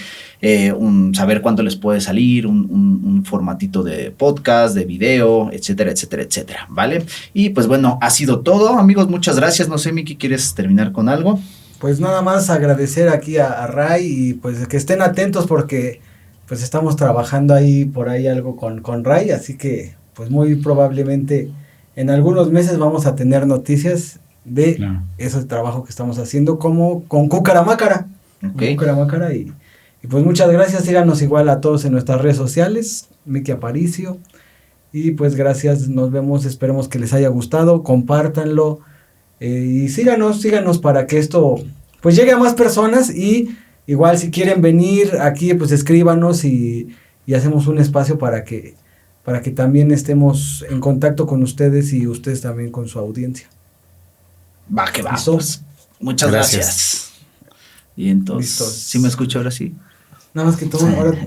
saber cuánto les puede salir, un formatito de podcast, de video, etcétera, etcétera, etcétera, ¿vale? Y pues bueno, ha sido todo, amigos, muchas gracias. No sé, Miki, ¿quieres terminar con algo? Pues nada más agradecer aquí a Ray y pues que estén atentos porque pues estamos trabajando por ahí algo con Ray, así que pues muy probablemente en algunos meses vamos a tener noticias de ese trabajo que estamos haciendo como con Cucaramácara. Okay. Cucaramácara y pues muchas gracias, síganos igual a todos en nuestras redes sociales, Miki Aparicio, y pues gracias, nos vemos, esperemos que les haya gustado, compártanlo, y síganos para que esto pues llegue a más personas, y igual si quieren venir aquí pues escríbanos y hacemos un espacio para que también estemos en contacto con ustedes y ustedes también con su audiencia. Va que va. Pues, muchas gracias. Y entonces, ¿sí me escucho ahora sí? Nada más que todo ahora